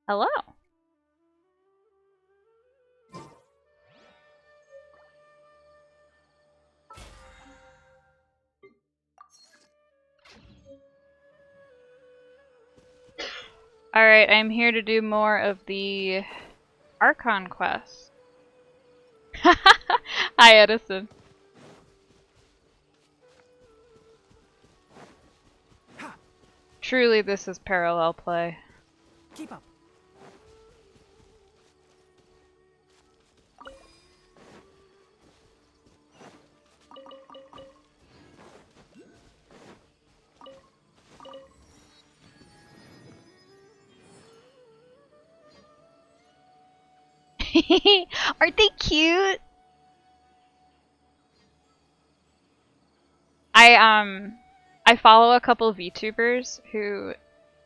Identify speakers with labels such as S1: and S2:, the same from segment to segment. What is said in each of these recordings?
S1: Hello. Alright, I'm here to do more of the Archon quest. Hi, Edison. Truly, this is parallel play.
S2: Keep up.
S1: Aren't they cute? I follow a couple of VTubers who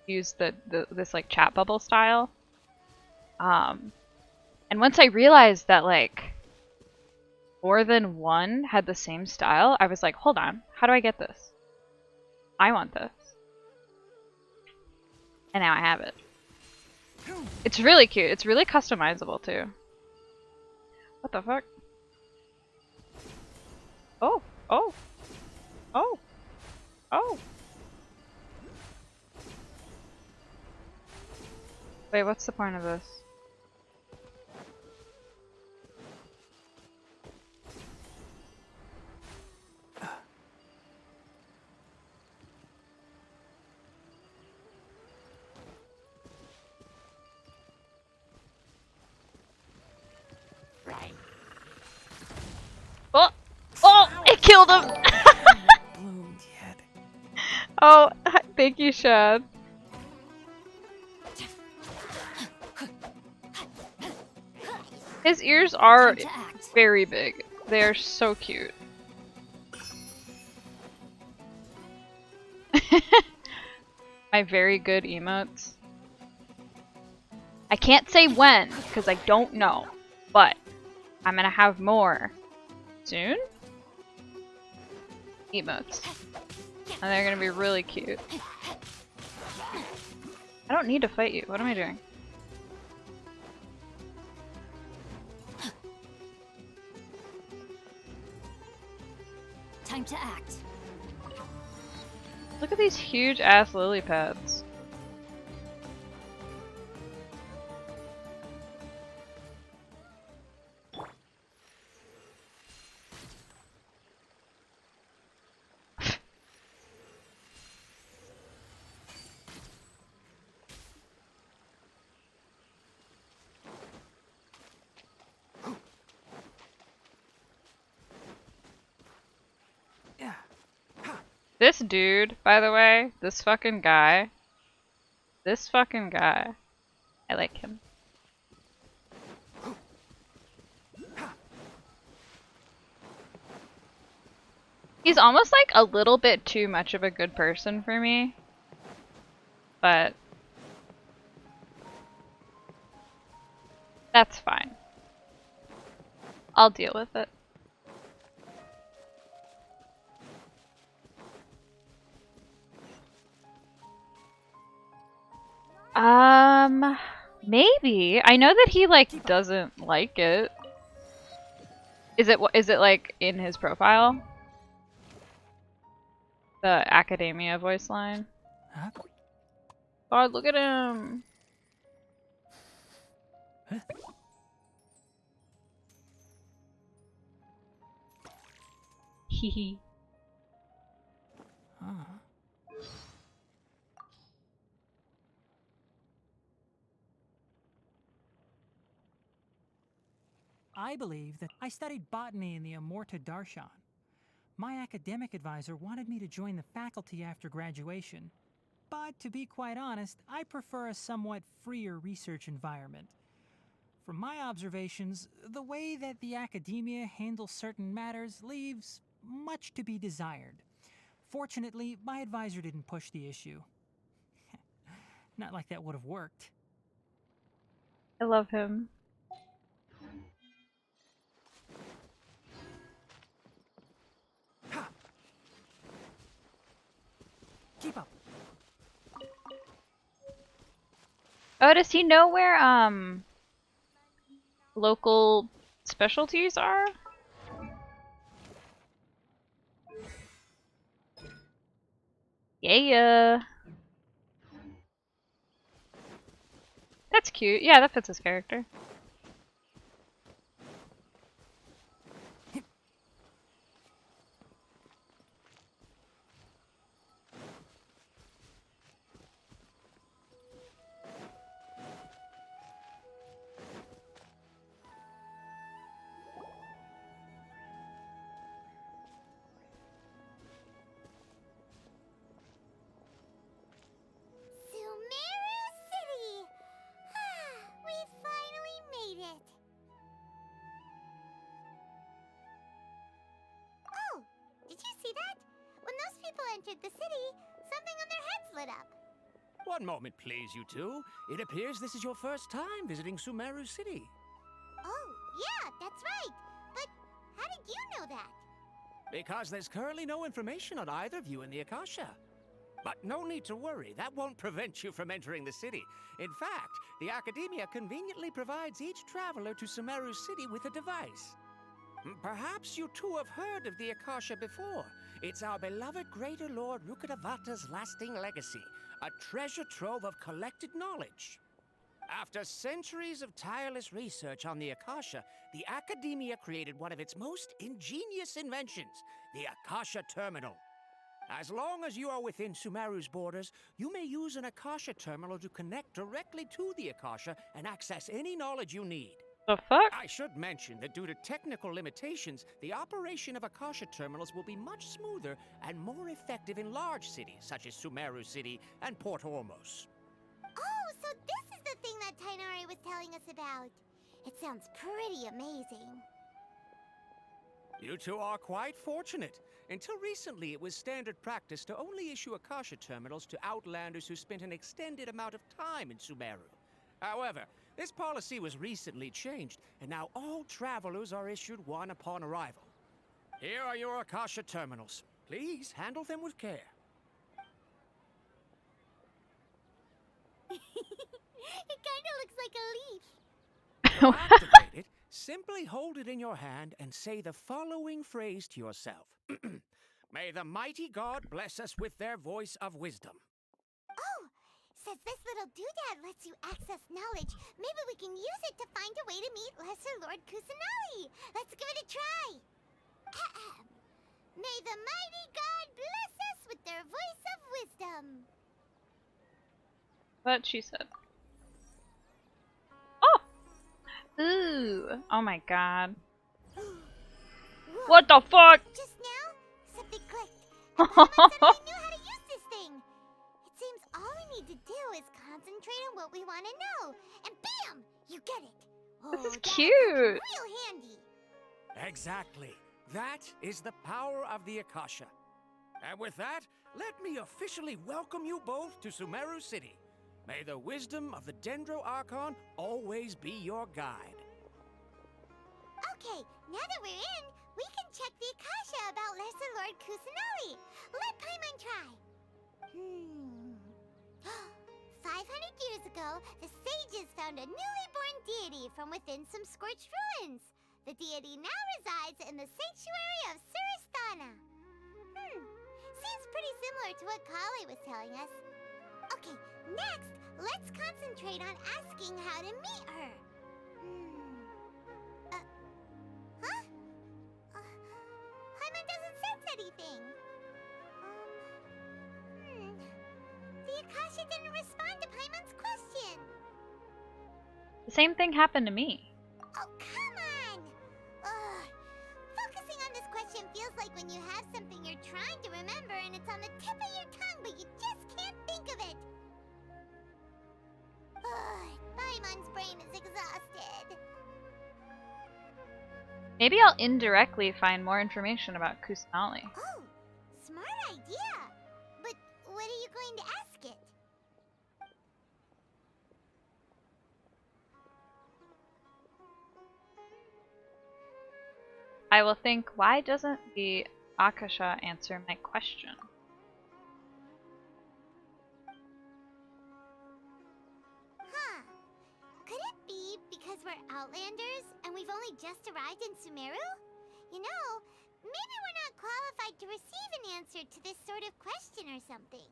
S1: use this like chat bubble style. And once I realized that like more than one had the same style, I was like, hold on, how do I get this? I want this. And now I have it. It's really cute. It's really customizable too. What the fuck? Oh, oh, oh, oh. Wait, what's the point of this? Oh! Oh! It killed him!
S2: Bloomed yet.
S1: Oh, thank you, Shad. His ears are very big. They are so cute. My very good emotes. I can't say when, because I don't know, but I'm gonna have more soon. Emotes. And they're gonna be really cute. I don't need to fight you. What am I doing?
S3: Time to act.
S1: Look at these huge ass lily pads. This dude, by the way, this fucking guy, I like him. He's almost like a little bit too much of a good person for me, but that's fine. I'll deal with it. Maybe. I know that he like doesn't like it. Is it like in his profile? The Academia voice line.
S2: Huh?
S1: God, look at him.
S2: Huh?
S1: Hehe.
S2: Huh. I believe that I studied botany in the Amorta Darshan. My academic advisor wanted me to join the faculty after graduation. But to be quite honest, I prefer a somewhat freer research environment. From my observations, the way that the academia handles certain matters leaves much to be desired. Fortunately, my advisor didn't push the issue. Not like that would have worked.
S1: I love him.
S2: Keep up.
S1: Oh, does he know where local specialties are? Yeah. That's cute. Yeah, that fits his character.
S3: Sumeru City! We finally made it! Oh, did you see that? When those people entered the city, something on their heads lit up.
S4: One moment, please, you two. It appears this is your first time visiting Sumeru City.
S3: Oh, yeah, that's right. But how did you know that?
S4: Because there's currently no information on either of you in the Akasha. But no need to worry, that won't prevent you from entering the city. In fact, the Academia conveniently provides each traveler to Sumeru City with a device. Perhaps you two have heard of the Akasha before. It's our beloved Greater Lord Rukkhadevata's lasting legacy, a treasure trove of collected knowledge. After centuries of tireless research on the Akasha, the Academia created one of its most ingenious inventions, the Akasha Terminal. As long as you are within Sumeru's borders, you may use an Akasha terminal to connect directly to the Akasha and access any knowledge you need.
S1: The fuck?
S4: I should mention that due to technical limitations, the operation of Akasha terminals will be much smoother and more effective in large cities such as Sumeru City and Port Ormos.
S3: Oh, so this is the thing that Tainari was telling us about. It sounds pretty amazing.
S4: You two are quite fortunate. Until recently, it was standard practice to only issue Akasha terminals to outlanders who spent an extended amount of time in Sumeru. However, this policy was recently changed, and now all travelers are issued one upon arrival. Here are your Akasha terminals. Please handle them with care.
S3: It kinda looks like a leaf.
S4: To activate it, simply hold it in your hand and say the following phrase to yourself. May the mighty God bless us with their voice of wisdom.
S3: Oh, since this little doodad lets you access knowledge, maybe we can use it to find a way to meet Lesser Lord Kusanali. Let's give it a try. Ahem. May the mighty God bless us with their voice of wisdom.
S1: What she said. Oh! Ooh. Oh my god.
S3: Whoa.
S1: What the fuck?
S3: Just now, something clicked. And Paimon suddenly knew how to use this thing. It seems all we need to do is concentrate on what we want to know. And bam! You get it.
S1: This is
S3: that'll come
S1: cute.
S3: Real handy.
S4: Exactly. That is the power of the Akasha. And with that, let me officially welcome you both to Sumeru City. May the wisdom of the Dendro Archon always be your guide.
S3: Okay, now that we're in, we can check the Akasha about Lesser Lord Kusanali. Let Paimon try. 500 years ago, the sages found a newly born deity from within some scorched ruins. The deity now resides in the sanctuary of Suristana. Seems pretty similar to what Kali was telling us. Okay, next, let's concentrate on asking how to meet her. Paimon doesn't sense anything. The Akasha didn't respond to Paimon's question.
S1: The same thing happened to me.
S3: Oh, come on! Ugh. Focusing on this question feels like when you have something you're trying to remember and it's on the tip of your tongue, but you just can't think of it. Ugh. Paimon's brain is exhausted.
S1: Maybe I'll indirectly find more information about Kusanali.
S3: Oh, smart idea. But what are you going to ask it?
S1: I will think, why doesn't the Akasha answer my question?
S3: Huh. because we're Outlanders and we've only just arrived in Sumeru? You know, maybe we're not qualified to receive an answer to this sort of question or something.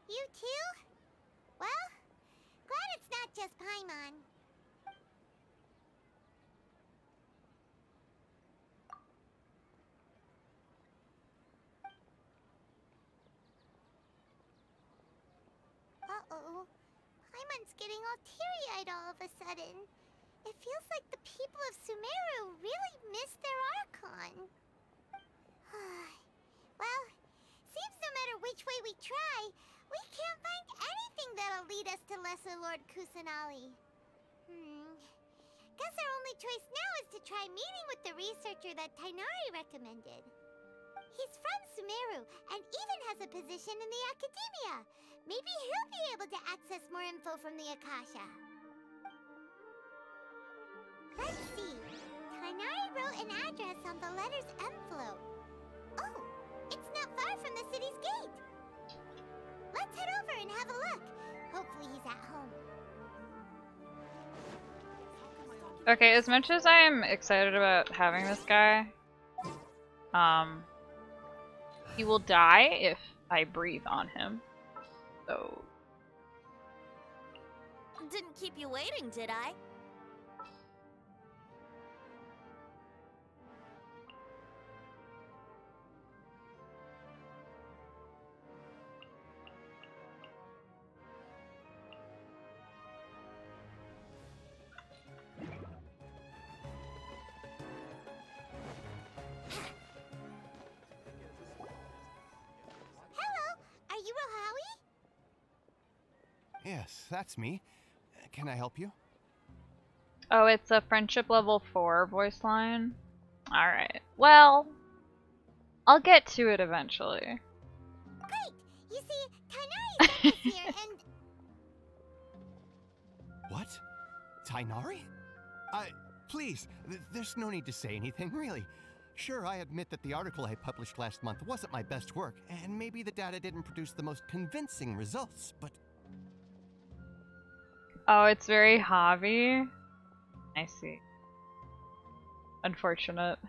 S3: You too? Well, glad it's not just Paimon. Uh-oh. Paimon's getting all teary-eyed all of a sudden. It feels like the people of Sumeru really miss their archon. Well, seems no matter which way we try, we can't find anything that'll lead us to Lesser Lord Kusanali. Guess our only choice now is to try meeting with the researcher that Tainari recommended. He's from Sumeru and even has a position in the academia. Maybe he'll be able to access more info from the Akasha. Let's see. Tainari wrote an address on the letter's envelope. Oh, it's not far from the city's gate. Let's head over and have a look. Hopefully he's at home.
S1: Okay, as much as I am excited about having this guy, he will die if I breathe on him. So
S5: Didn't keep you waiting, did I?
S6: Yes, that's me. Can I help you?
S1: oh, it's a friendship level 4 voice line. Alright. Well, I'll get to it eventually.
S3: Great! You see, Tainari sent us here and...
S6: What? Tainari? Please, there's no need to say anything, really. Sure, I admit that the article I published last month wasn't my best work, and maybe the data didn't produce the most convincing results, but...
S1: Oh, it's very hobby. I see. Unfortunate.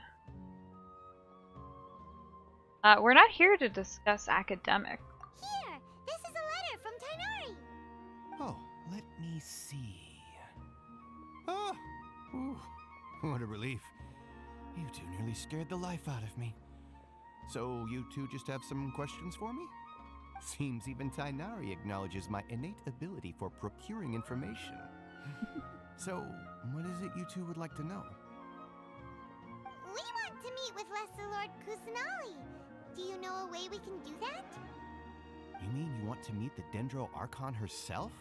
S1: We're not here to discuss academics.
S3: Here! This is a letter from Tainari!
S6: Oh, let me see. Oh! Ooh, what a relief. You two nearly scared the life out of me. So, you two just have some questions for me? Seems even Tainari acknowledges my innate ability for procuring information. So, what is it you two would like to know?
S3: We want to meet with Lesser Lord Kusanali. Do you know a way we can do that?
S6: You mean you want to meet the Dendro Archon herself?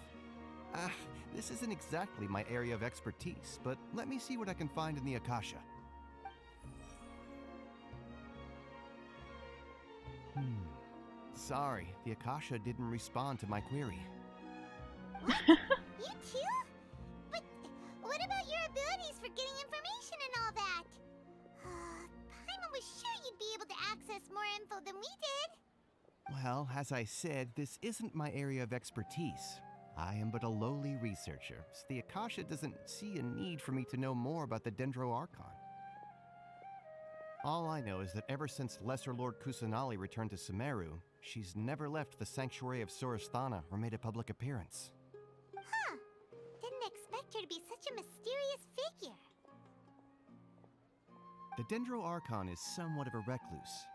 S6: This isn't exactly my area of expertise, but let me see what I can find in the Akasha. Sorry, the Akasha didn't respond to my query.
S3: What? You too? But what about your abilities for getting information and all that? Paimon was sure you'd be able to access more info than we did.
S6: Well, as I said, this isn't my area of expertise. I am but a lowly researcher, so the Akasha doesn't see a need for me to know more about the Dendro Archon. All I know is that ever since Lesser Lord Kusanali returned to Sumeru, she's never left the Sanctuary of Surasthana or made a public appearance.
S3: Huh. Didn't expect her to be such a mysterious figure.
S6: The Dendro Archon is somewhat of a recluse.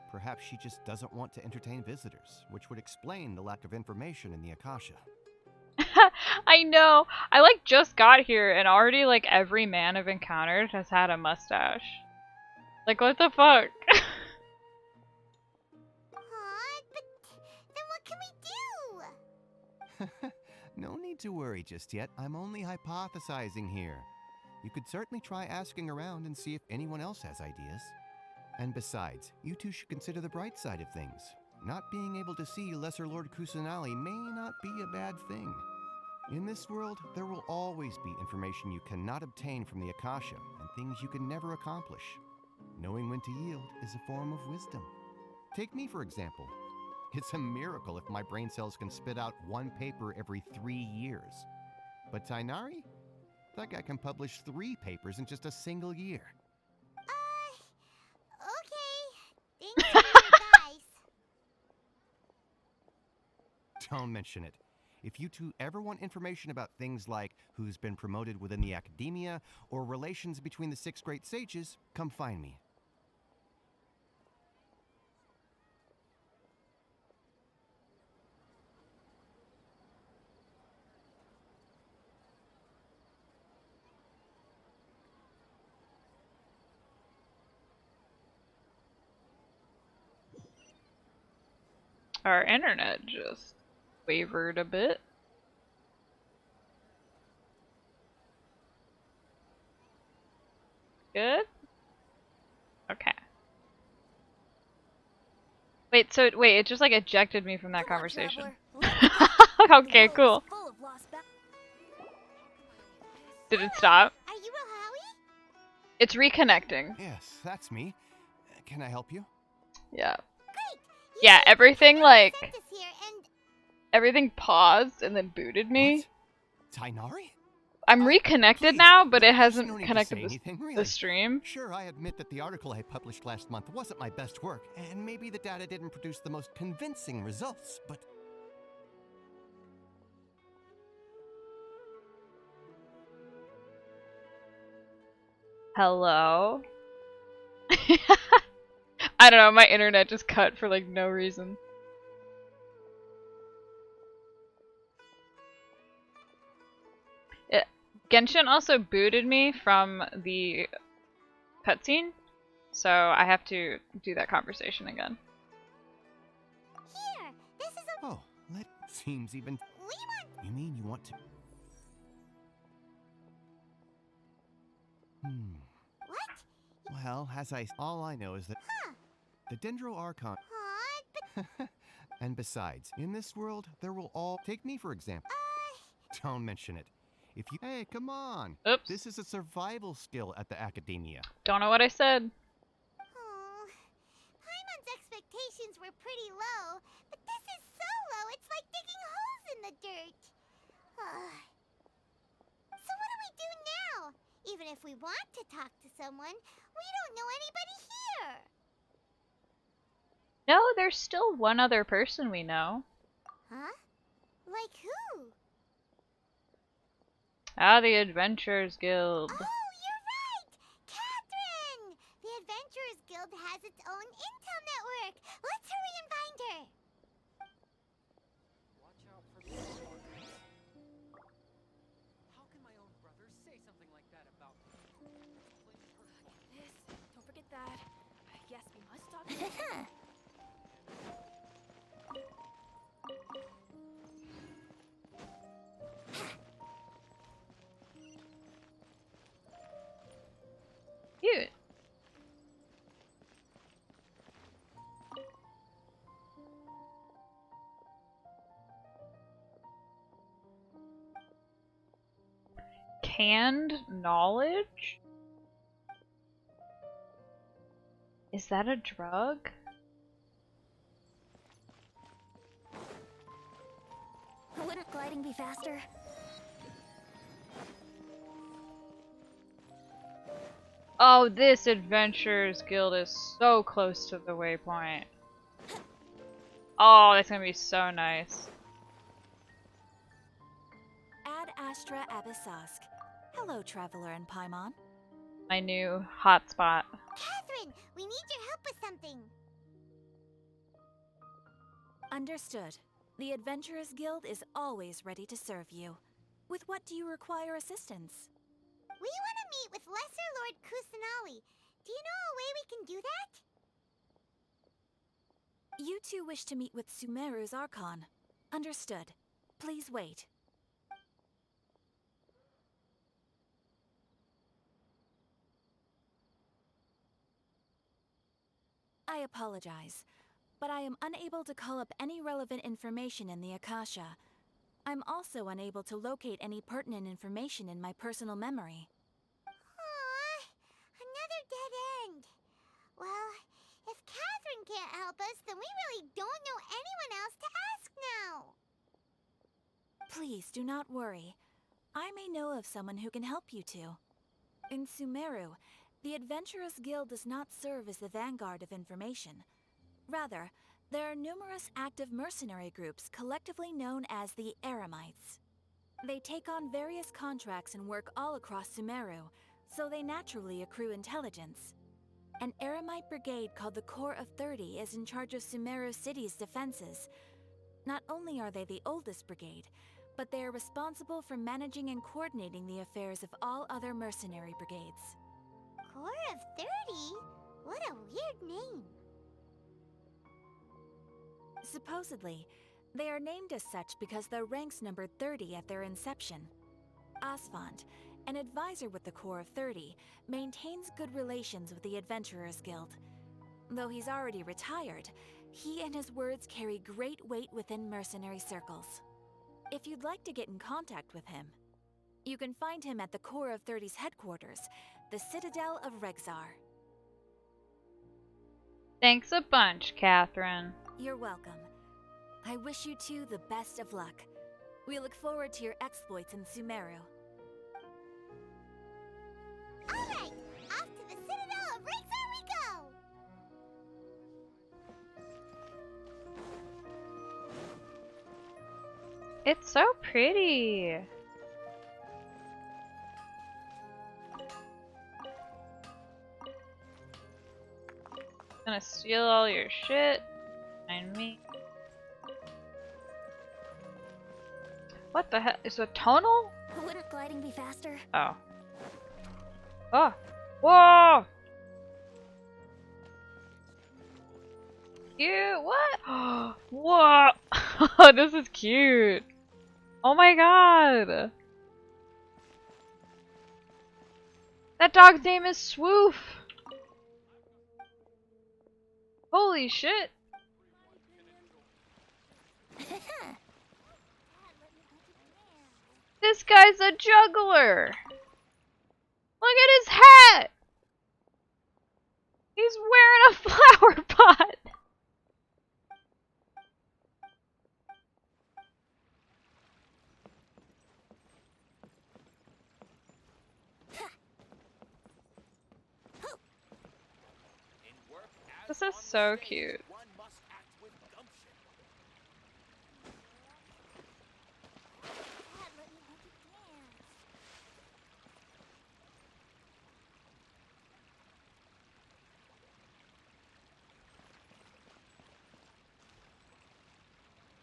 S6: Perhaps she just doesn't want to entertain visitors, which would explain the lack of information in the Akasha.
S1: I know. I just got here and already every man I've encountered has had a mustache. What the fuck?
S3: Aw, but then what can we do?
S6: No need to worry just yet. I'm only hypothesizing here. You could certainly try asking around and see if anyone else has ideas. And besides, you two should consider the bright side of things. Not being able to see Lesser Lord Kusanali may not be a bad thing. In this world, there will always be information you cannot obtain from the Akasha and things you can never accomplish. Knowing when to yield is a form of wisdom. Take me, for example. It's a miracle if my brain cells can spit out one paper every 3 years. But Tainari? That guy can publish 3 papers in just a single year.
S3: Okay. Thanks for your advice.
S6: Don't mention it. If you two ever want information about things like who's been promoted within the academia or relations between the 6 great sages, come find me.
S1: Our internet just wavered a bit. Good? Okay. Wait, it just like ejected me from that
S5: Come on,
S1: conversation.
S5: traveler.
S1: Okay,
S5: The world
S1: cool.
S5: is full of lost
S1: Did it stop?
S3: Are you Rohawi?
S1: It's reconnecting.
S6: Yes, that's me. Can I help you?
S1: Yeah.
S3: Great.
S1: Yeah,
S3: see,
S1: everything
S3: Tainari
S1: like
S3: sent us here and
S1: everything paused and then booted me.
S6: What? Tainari?
S1: I'm reconnected
S6: Please,
S1: now, but it
S6: there's
S1: hasn't
S6: no need to
S1: connected
S6: say anything,
S1: the
S6: really.
S1: stream.
S6: Sure, I admit that the article I published last month wasn't my best work, and maybe the data didn't produce the most convincing results, but...
S1: Hello? I don't know, my internet just cut for like no reason. Genshin also booted me from the cutscene, so I have to do that conversation again.
S3: here. This is a
S6: Oh, that seems even...
S3: we want
S6: You mean you want to...
S3: what?
S6: Well, all I know is that...
S3: Huh.
S6: The Dendro Archon...
S3: Aw, but
S6: And besides, in this world, there will all... Take me, for example. Don't mention it. If you... Hey, come on!
S1: Oops.
S6: This is a survival skill at the academia.
S1: Don't know what I said.
S3: oh, Paimon's expectations were pretty low, but this is so low it's like digging holes in the dirt. So what do we do now? Even if we want to talk to someone, we don't know anybody here.
S1: No, there's still one other person we know.
S3: Huh? Like who?
S1: Ah, the Adventurers Guild.
S3: Oh, you're right! Catherine! The Adventurers Guild has its own intel network. Let's hurry and find her.
S7: Watch out for the stalkers. How can my own brother say something like that about me?
S5: This. Don't forget that. Yes, we must talk to him.
S1: Cute. Canned knowledge? Is that a drug?
S5: Wouldn't gliding be faster?
S1: Oh, this Adventurers Guild is so close to the waypoint. Oh, that's gonna be so nice.
S5: Ad Astra Abyssask. Hello, Traveler and Paimon.
S1: My new hotspot.
S3: Catherine, we need your help with something.
S5: Understood. The Adventurers Guild is always ready to serve you. With what do you require assistance?
S3: We want to meet with Lesser Lord Kusanali. Do you know a way we can do that?
S5: You two wish to meet with Sumeru's Archon. Understood. Please wait. I apologize, but I am unable to call up any relevant information in the Akasha. I'm also unable to locate any pertinent information in my personal memory.
S3: Aw, another dead end. Well, if Catherine can't help us, then we really don't know anyone else to ask now.
S5: Please do not worry. I may know of someone who can help you two. In Sumeru, the Adventurers Guild does not serve as the vanguard of information. Rather, there are numerous active mercenary groups collectively known as the Eremites. They take on various contracts and work all across Sumeru, so they naturally accrue intelligence. An Eremite brigade called the Corps of 30 is in charge of Sumeru City's defenses. Not only are they the oldest brigade, but they are responsible for managing and coordinating the affairs of all other mercenary brigades.
S3: Corps of 30? What a weird name.
S5: Supposedly, they are named as such because their ranks numbered 30 at their inception. Asfand, an advisor with the Corps of 30, maintains good relations with the Adventurers Guild. Though he's already retired, he and his words carry great weight within mercenary circles. If you'd like to get in contact with him, you can find him at the Corps of 30's headquarters, the Citadel of Rexar.
S1: Thanks a bunch, Catherine.
S5: You're welcome. I wish you two the best of luck. We look forward to your exploits in Sumeru.
S3: Alright, off to the Citadel of Rexar we go!
S1: It's so pretty. Gonna steal all your shit. Find me. What the heck? Is it a tunnel?
S5: Wouldn't gliding be faster?
S1: Oh. Oh. Whoa! Cute. What? Whoa! This is cute. Oh my god. That dog's name is Swoof. Holy shit. This guy's a juggler. Look at his hat. He's wearing a flower pot. This is so cute.
S4: One must act with gumption.
S3: Dad, let me help you dance.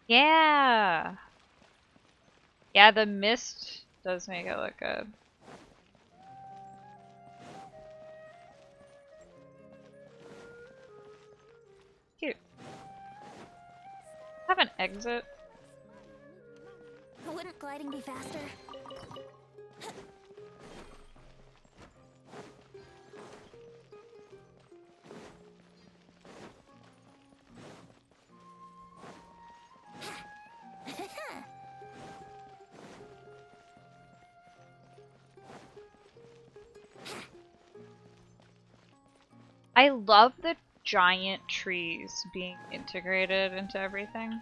S1: Yeah. Yeah, the mist does make it look good. Cute. Have an exit.
S5: Wouldn't gliding be faster?
S1: I love the giant trees being integrated into everything.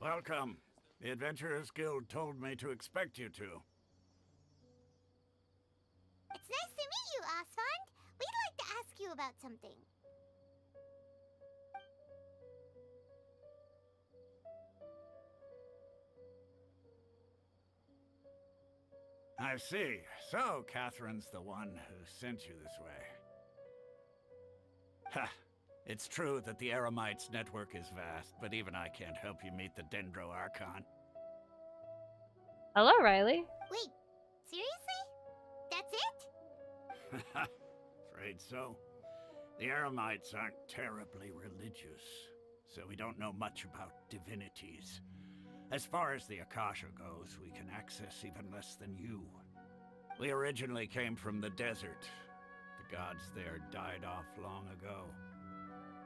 S8: Welcome. The Adventurers Guild told me to expect you two.
S3: It's nice to meet you, Asfand. We'd like to ask you about something.
S8: I see. So, Catherine's the one who sent you this way. Ha! It's true that the Eremites' network is vast, but even I can't help you meet the Dendro Archon.
S1: Hello, Riley.
S3: Wait, seriously? That's it?
S8: For afraid so. The Eremites aren't terribly religious, so we don't know much about divinities. As far as the Akasha goes, we can access even less than you. We originally came from the desert. The gods there died off long ago.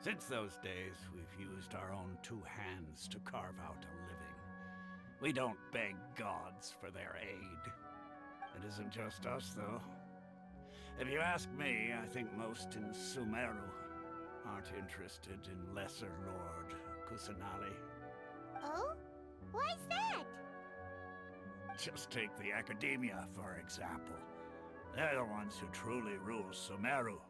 S8: Since those days, we've used our own two hands to carve out a living. We don't beg gods for their aid. It isn't just us, though. If you ask me, I think most in Sumeru aren't interested in Lesser Lord Kusanali.
S3: Oh? Why's that?
S8: Just take the Academia, for example. They're the ones who truly rule Sumeru.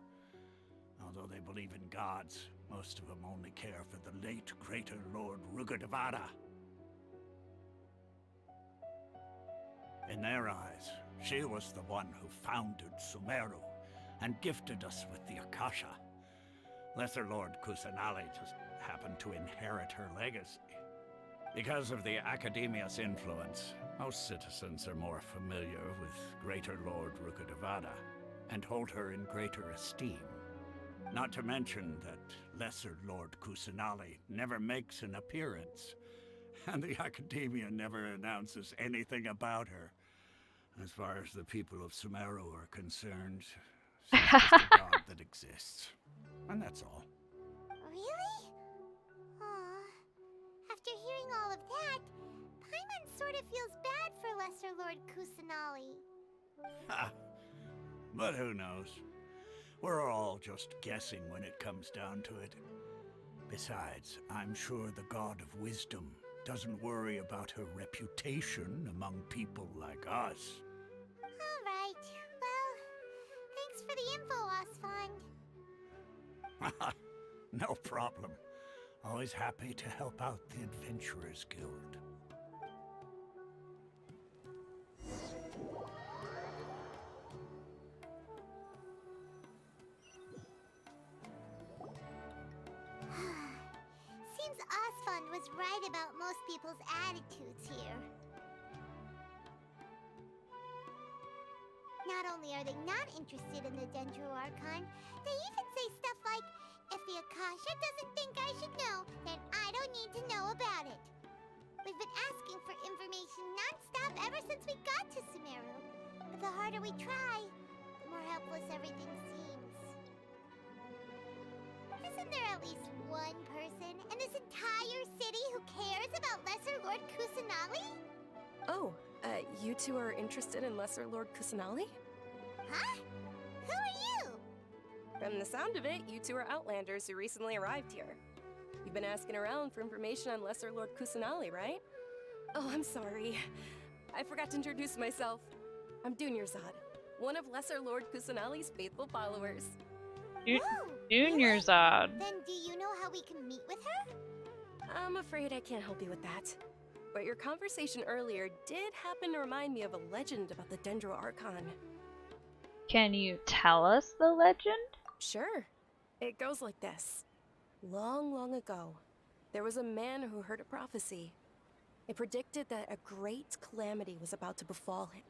S8: Although they believe in gods, most of them only care for the late Greater Lord Rugadavada. In their eyes, she was the one who founded Sumeru and gifted us with the Akasha. Lesser Lord Kusanali just happened to inherit her legacy. Because of the Academia's influence, most citizens are more familiar with Greater Lord Rugadavada and hold her in greater esteem. Not to mention that Lesser Lord Kusanali never makes an appearance, and the Academia never announces anything about her. As far as the people of Sumeru are concerned, she's just a god that exists. And that's all.
S3: Really? Aw. After hearing all of that, Paimon sort of feels bad for Lesser Lord Kusanali.
S8: Ha! But who knows? We're all just guessing when it comes down to it. Besides, I'm sure the God of Wisdom doesn't worry about her reputation among people like us.
S3: Alright, well, thanks for the info, Osfond.
S8: No problem. Always happy to help out the Adventurers Guild.
S3: Seems Osfond was right about most people's attitudes here. Not only are they not interested in the Dendro Archon, they even say stuff like, if the Akasha doesn't think I should know, then I don't need to know about it. We've been asking for information non-stop ever since we got to Sumeru. But the harder we try, the more helpless everything seems. Isn't there at least one person in this entire city who cares about Lesser Lord Kusanali?
S9: Oh, you two are interested in Lesser Lord Kusanali?
S3: Huh? Who are you?
S9: From the sound of it, you two are Outlanders who recently arrived here. You've been asking around for information on Lesser Lord Kusanali, right? Oh, I'm sorry. I forgot to introduce myself. I'm Dunyarzad, one of Lesser Lord Kusanali's faithful followers.
S1: Dunyarzad.
S3: Then do you know how we can meet with her?
S9: I'm afraid I can't help you with that. But your conversation earlier did happen to remind me of a legend about the Dendro Archon.
S1: Can you tell us the legend?
S9: Sure. It goes like this. Long, long ago, there was a man who heard a prophecy. It predicted that a great calamity was about to befall him.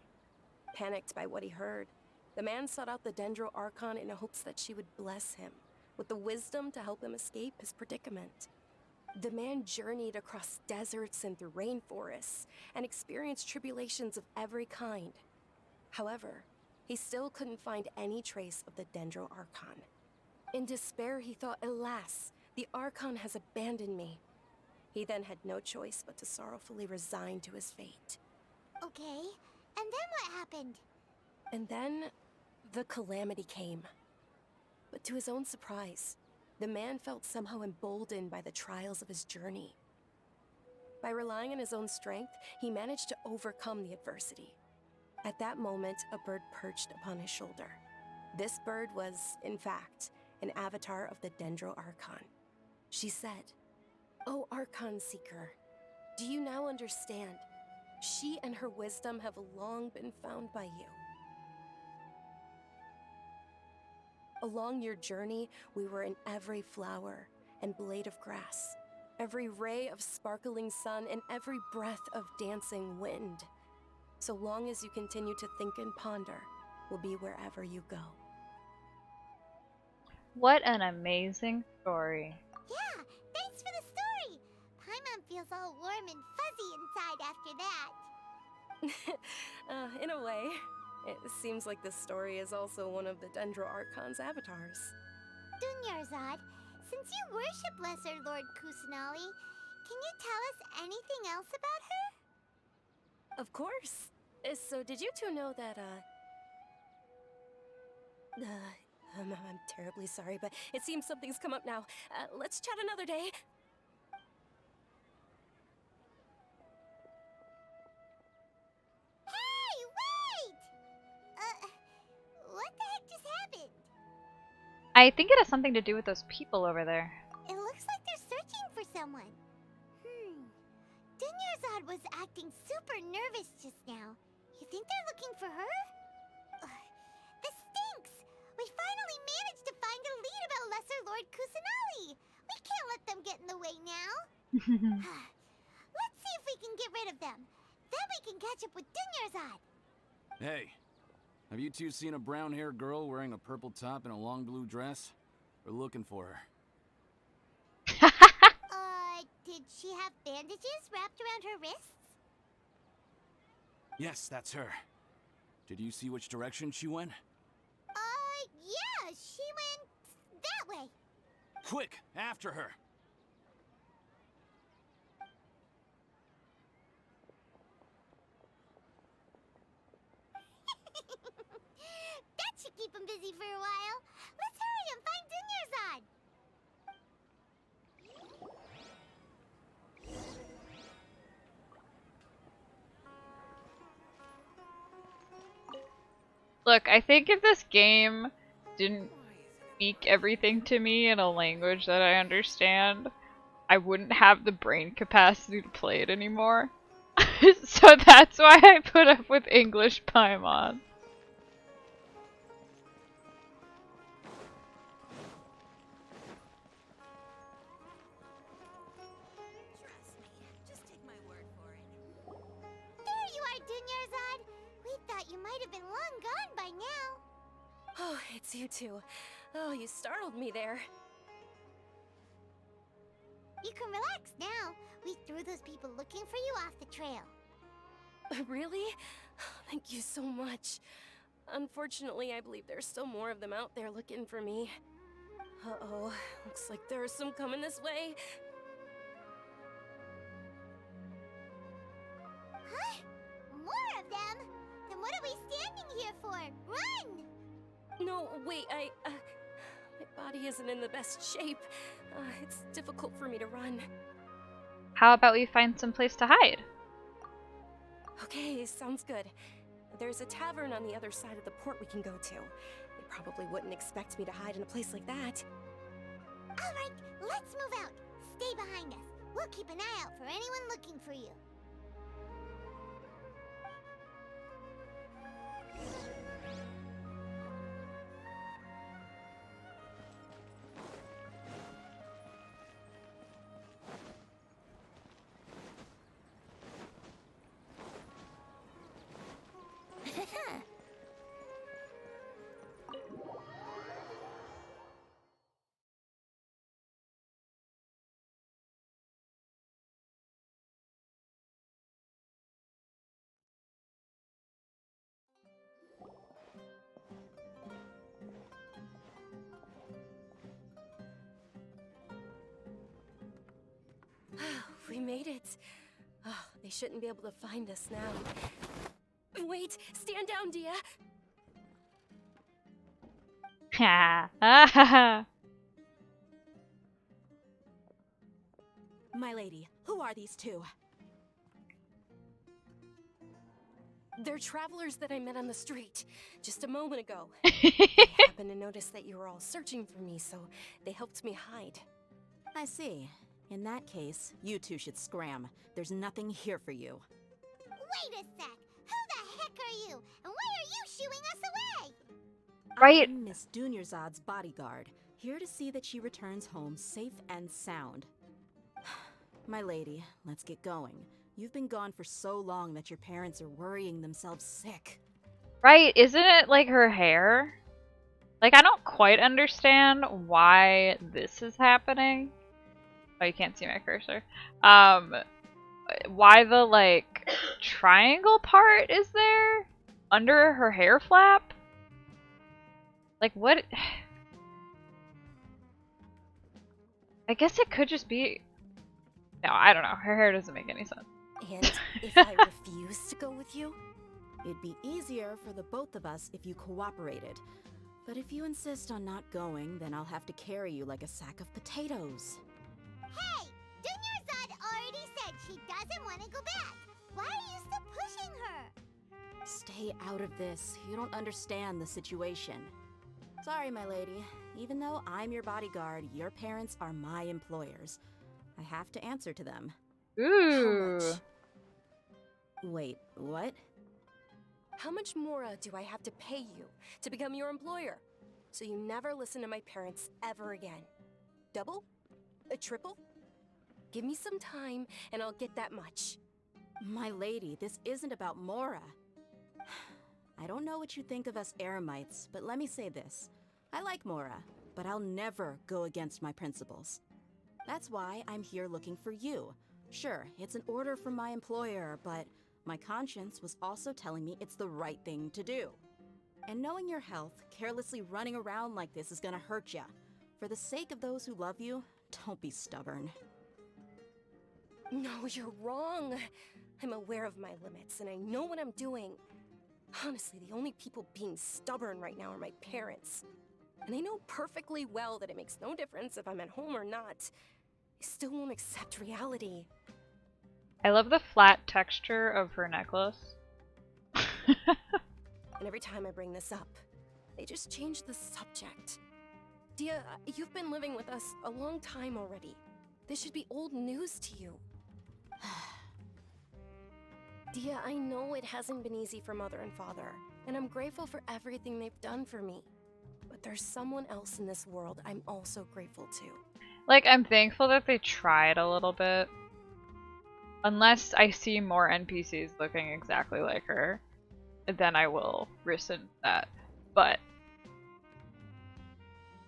S9: Panicked by what he heard, the man sought out the Dendro Archon in hopes that she would bless him with the wisdom to help him escape his predicament. The man journeyed across deserts and through rainforests and experienced tribulations of every kind. However, he still couldn't find any trace of the Dendro Archon. In despair, he thought, alas, the Archon has abandoned me. He then had no choice but to sorrowfully resign to his fate.
S3: Okay, and then what happened?
S9: And then, the calamity came. But to his own surprise, the man felt somehow emboldened by the trials of his journey. By relying on his own strength, he managed to overcome the adversity. At that moment, a bird perched upon his shoulder. This bird was, in fact, an avatar of the Dendro Archon. She said, "O Archon Seeker, do you now understand? She and her wisdom have long been found by you. Along your journey, we were in every flower and blade of grass, every ray of sparkling sun, and every breath of dancing wind. So long as you continue to think and ponder, we'll be wherever you go."
S1: What an amazing story.
S3: Yeah, thanks for the story. Paimon feels all warm and fuzzy inside after that.
S9: In a way. It seems like this story is also one of the Dendro Archon's avatars.
S3: Dunyarzad, since you worship Lesser Lord Kusanali, can you tell us anything else about her?
S9: Of course. So did you two know that, I'm terribly sorry, but it seems something's come up now. Let's chat another day.
S3: Hey, wait! What the heck just happened?
S1: I think it has something to do with those people over there.
S3: It looks like they're searching for someone. Dunyarzad was acting super nervous just now. You think they're looking for her? This stinks! We finally managed to find a lead about Lesser Lord Kusanali! We can't let them get in the way now! Let's see if we can get rid of them. Then we can catch up with Dunyarzad!
S10: Hey, have you two seen a brown-haired girl wearing a purple top and a long blue dress? We're looking for her.
S3: Did she have bandages wrapped around her wrists?
S10: Yes, that's her. Did you see which direction she went?
S3: Yeah, she went that way.
S10: Quick, after her!
S3: That should keep him busy for a while. Let's hurry and find Dunyarzad.
S1: Look, I think if this game didn't speak everything to me in a language that I understand, I wouldn't have the brain capacity to play it anymore. So that's why I put up with English Paimon.
S5: Trust me, just take my word for it.
S3: There you are, Dunyarzad. We thought you might have been long gone by now.
S9: Oh, it's you two. Oh, you startled me there.
S3: You can relax now. We threw those people looking for you off the trail.
S9: Really? Thank you so much. Unfortunately, I believe there's still more of them out there looking for me. Uh-oh, looks like there are some coming this way.
S3: Huh? More of them? Then what are we standing here for? Run!
S9: No, wait, my body isn't in the best shape. It's difficult for me to run.
S1: How about we find some place to hide?
S9: Okay, sounds good. There's a tavern on the other side of the port we can go to. They probably wouldn't expect me to hide in a place like that.
S3: All right, let's move out. Stay behind us. We'll keep an eye out for anyone looking for you.
S9: We made it. Oh, they shouldn't be able to find us now. Wait, stand down, Dia.
S1: Ha!
S5: My lady, who are these two?
S9: They're travelers that I met on the street just a moment ago. I happened to notice that you were all searching for me, so they helped me hide.
S5: I see. In that case, you two should scram. There's nothing here for you.
S3: Wait a sec. Who the heck are you? And why are you shooing us away?
S1: Right.
S5: I'm Miss Dunyarzad's bodyguard, here to see that she returns home safe and sound. My lady, let's get going. You've been gone for so long that your parents are worrying themselves sick.
S1: Right, isn't it like her hair? Like, I don't quite understand why this is happening. Oh, you can't see my cursor. Why the, like, triangle part is there? Under her hair flap? Like, what? I guess it could just be... No, I don't know. Her hair doesn't make any sense.
S11: And if I refuse to go with you? It'd be easier for the both of us if you cooperated. But if you insist on not going, then I'll have to carry you like a sack of potatoes.
S3: Hey! Dunyarzad already said she doesn't want to go back. Why are you still pushing her?
S11: Stay out of this. You don't understand the situation. Sorry, my lady. Even though I'm your bodyguard, your parents are my employers. I have to answer to them.
S1: Ooh.
S11: How much? Wait, what?
S9: How much more do I have to pay you to become your employer? So you never listen to my parents ever again. Double? A triple? Give me some time and I'll get that much.
S11: My lady, this isn't about Mora. I don't know what you think of us Eremites, but let me say this. I like Mora, but I'll never go against my principles. That's why I'm here looking for you. Sure, it's an order from my employer, but my conscience was also telling me it's the right thing to do. And knowing your health, carelessly running around like this is gonna hurt ya. For the sake of those who love you, don't be stubborn.
S9: No, you're wrong. I'm aware of my limits and I know what I'm doing. Honestly, the only people being stubborn right now are my parents. And they know perfectly well that it makes no difference if I'm at home or not. They still won't accept reality.
S1: I love the flat texture of her necklace.
S9: And every time I bring this up, they just change the subject. Dia, you've been living with us a long time already. This should be old news to you. Dia, I know it hasn't been easy for Mother and Father, and I'm grateful for everything they've done for me. But there's someone else in this world I'm also grateful to.
S1: Like, I'm thankful that they tried a little bit. Unless I see more NPCs looking exactly like her, then I will rescind that. But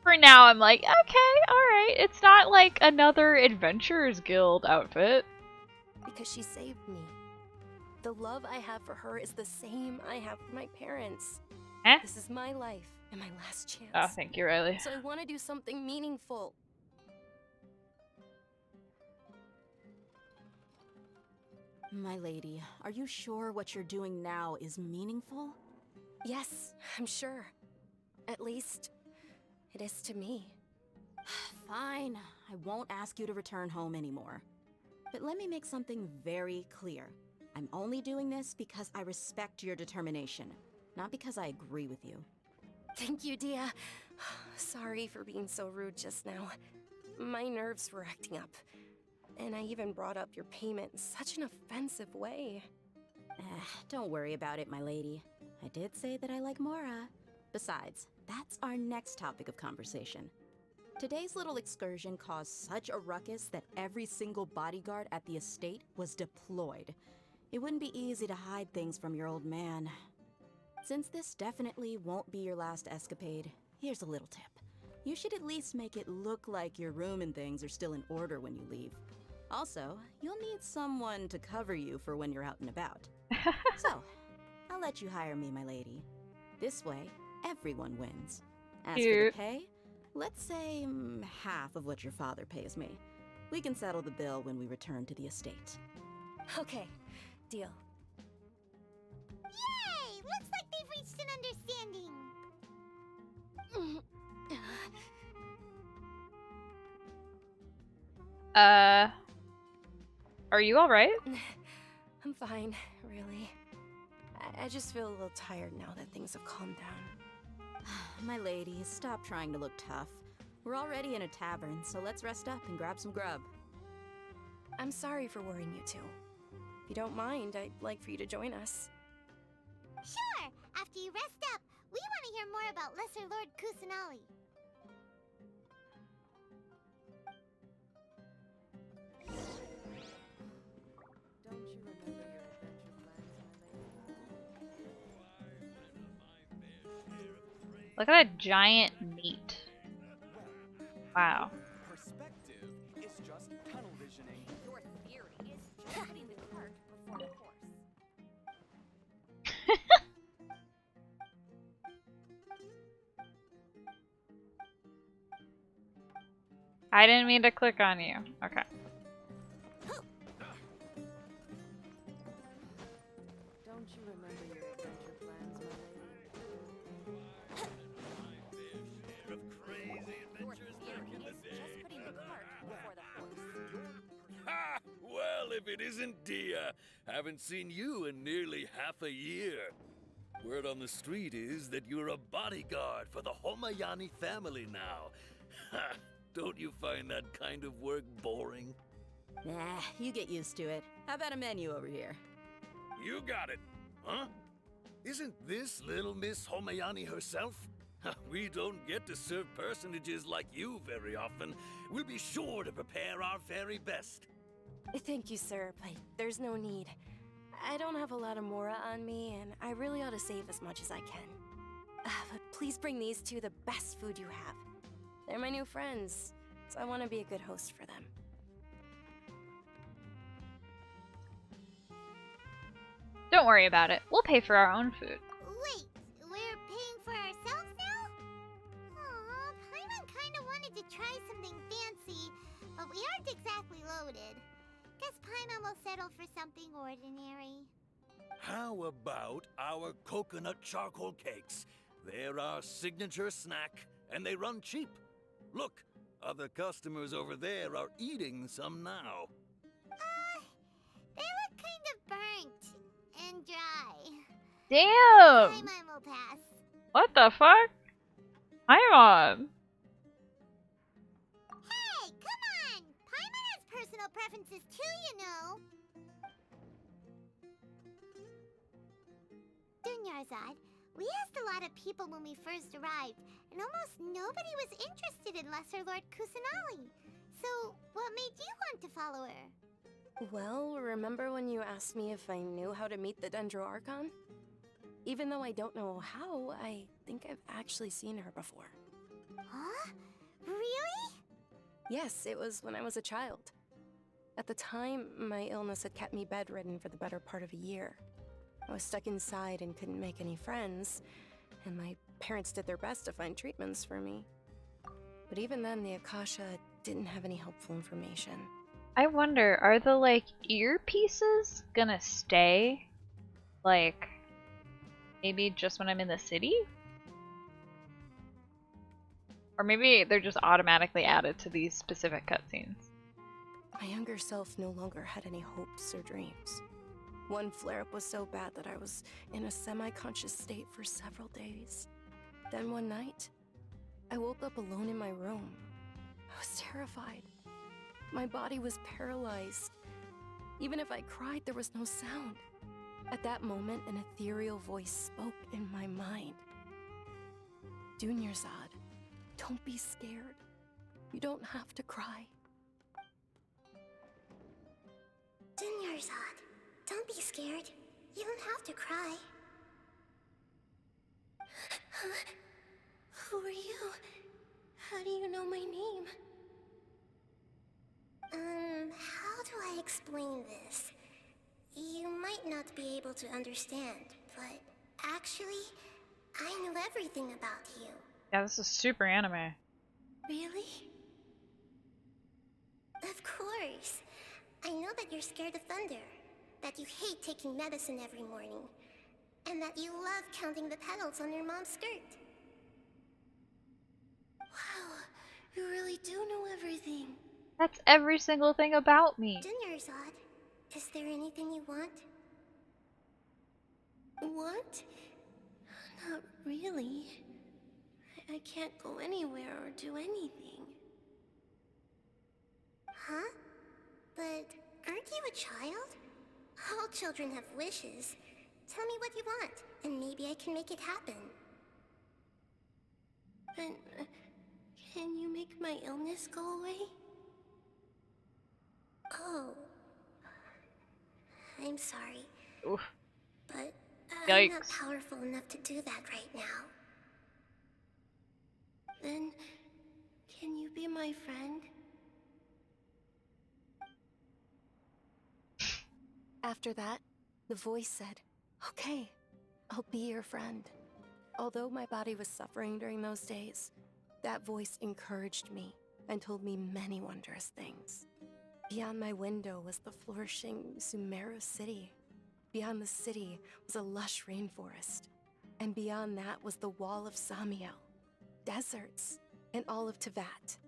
S1: for now, I'm like, okay, alright. It's not like another Adventurers Guild outfit.
S9: Because she saved me. The love I have for her is the same I have for my parents.
S1: Eh?
S9: This is my life and my last chance.
S1: Oh, thank you, Riley.
S9: So I want to do something meaningful.
S11: My lady, are you sure what you're doing now is meaningful?
S9: Yes, I'm sure. At least, it is to me.
S11: Fine, I won't ask you to return home anymore. But let me make something very clear. I'm only doing this because I respect your determination, not because I agree with you.
S9: Thank you, Dia. Sorry for being so rude just now. My nerves were acting up. And I even brought up your payment in such an offensive way.
S11: Don't worry about it, my lady. I did say that I like Mora. Besides, that's our next topic of conversation. Today's little excursion caused such a ruckus that every single bodyguard at the estate was deployed. It wouldn't be easy to hide things from your old man. Since this definitely won't be your last escapade, here's a little tip. You should at least make it look like your room and things are still in order when you leave. Also, you'll need someone to cover you for when you're out and about. So, I'll let you hire me, my lady. This way, everyone wins. As for the pay, let's say half of what your father pays me. We can settle the bill when we return to the estate.
S9: Okay, deal.
S3: Yay! Looks like they've reached an understanding.
S1: Are you alright?
S9: I'm fine, really. I just feel a little tired now that things have calmed down.
S11: My lady, stop trying to look tough. We're already in a tavern, so let's rest up and grab some grub.
S9: I'm sorry for worrying you two. If you don't mind, I'd like for you to join us.
S3: Sure! After you rest up, we want to hear more about Lesser Lord Kusanali.
S12: Don't you remember your adventure plans, my lady?
S1: Look at that giant meat. Wow.
S7: Perspective is just tunnel visioning.
S5: Your theory is just putting the cart before the horse.
S1: I didn't mean to click on you. Okay.
S12: Don't you remember your adventure plans, my lady?
S5: Your theory is just putting the cart before the horse.
S13: Ha! Well, if it isn't Dia. Haven't seen you in nearly half a year. Word on the street is that you're a bodyguard for the Homayani family now. Ha! Don't you find that kind of work boring?
S11: Nah, you get used to it. How about a menu over here?
S13: You got it. Huh? Isn't this little Miss Homayani herself? We don't get to serve personages like you very often. We'll be sure to prepare our very best.
S9: Thank you, sir, but there's no need. I don't have a lot of Mora on me, and I really ought to save as much as I can. But please bring these two the best food you have. They're my new friends, so I want to be a good host for them.
S1: Don't worry about it. We'll pay for our own food.
S3: Wait, we're paying for ourselves now? Aw, Paimon kinda wanted to try something fancy, but we aren't exactly loaded. Guess Paimon will settle for something ordinary.
S13: How about our coconut charcoal cakes? They're our signature snack, and they run cheap. Look, other customers over there are eating some now.
S3: They look kind of burnt and dry.
S1: Damn!
S3: Paimon will pass.
S1: What the fuck? Paimon!
S3: Hey, come on! Paimon has personal preferences too, you know. Dunyarzad, we asked a lot of people when we first arrived, and almost nobody was interested in Lesser Lord Kusanali. So, what made you want to follow her?
S9: Well, remember when you asked me if I knew how to meet the Dendro Archon? Even though I don't know how, I think I've actually seen her before.
S3: Huh? Really?
S9: Yes, it was when I was a child. At the time, my illness had kept me bedridden for the better part of a year. I was stuck inside and couldn't make any friends, and my parents did their best to find treatments for me. But even then, the Akasha didn't have any helpful information.
S1: I wonder, are the, like, earpieces gonna stay? Like, maybe just when I'm in the city? Or maybe they're just automatically added to these specific cutscenes.
S9: My younger self no longer had any hopes or dreams. One flare-up was so bad that I was in a semi-conscious state for several days. Then one night, I woke up alone in my room. I was terrified. My body was paralyzed. Even if I cried, there was no sound. At that moment, an ethereal voice spoke in my mind. Dunyarzad, don't be scared. You don't have to cry.
S3: Dunyarzad, don't be scared. You don't have to cry. Who are you? How do you know my name? How do I explain this? You might not be able to understand, but actually, I know everything about you.
S1: Yeah, this is super anime.
S3: Really? Of course. I know that you're scared of thunder, that you hate taking medicine every morning, and that you love counting the petals on your mom's skirt. Wow, you really do know everything.
S1: That's every single thing about me.
S3: Dunyarzad, is there anything you want? Want? Not really. I can't go anywhere or do anything. Huh? But aren't you a child? All children have wishes. Tell me what you want, and maybe I can make it happen. And can you make my illness go away? Oh. I'm sorry.
S1: Oof.
S3: But I'm not
S1: Yikes.
S3: powerful enough to do that right now.
S9: my friend? After that, the voice said, "Okay, I'll be your friend." Although my body was suffering during those days, that voice encouraged me and told me many wondrous things. Beyond my window was the flourishing Sumeru city. Beyond the city was a lush rainforest. And beyond that was the wall of Samiel, deserts, and all of Tevat.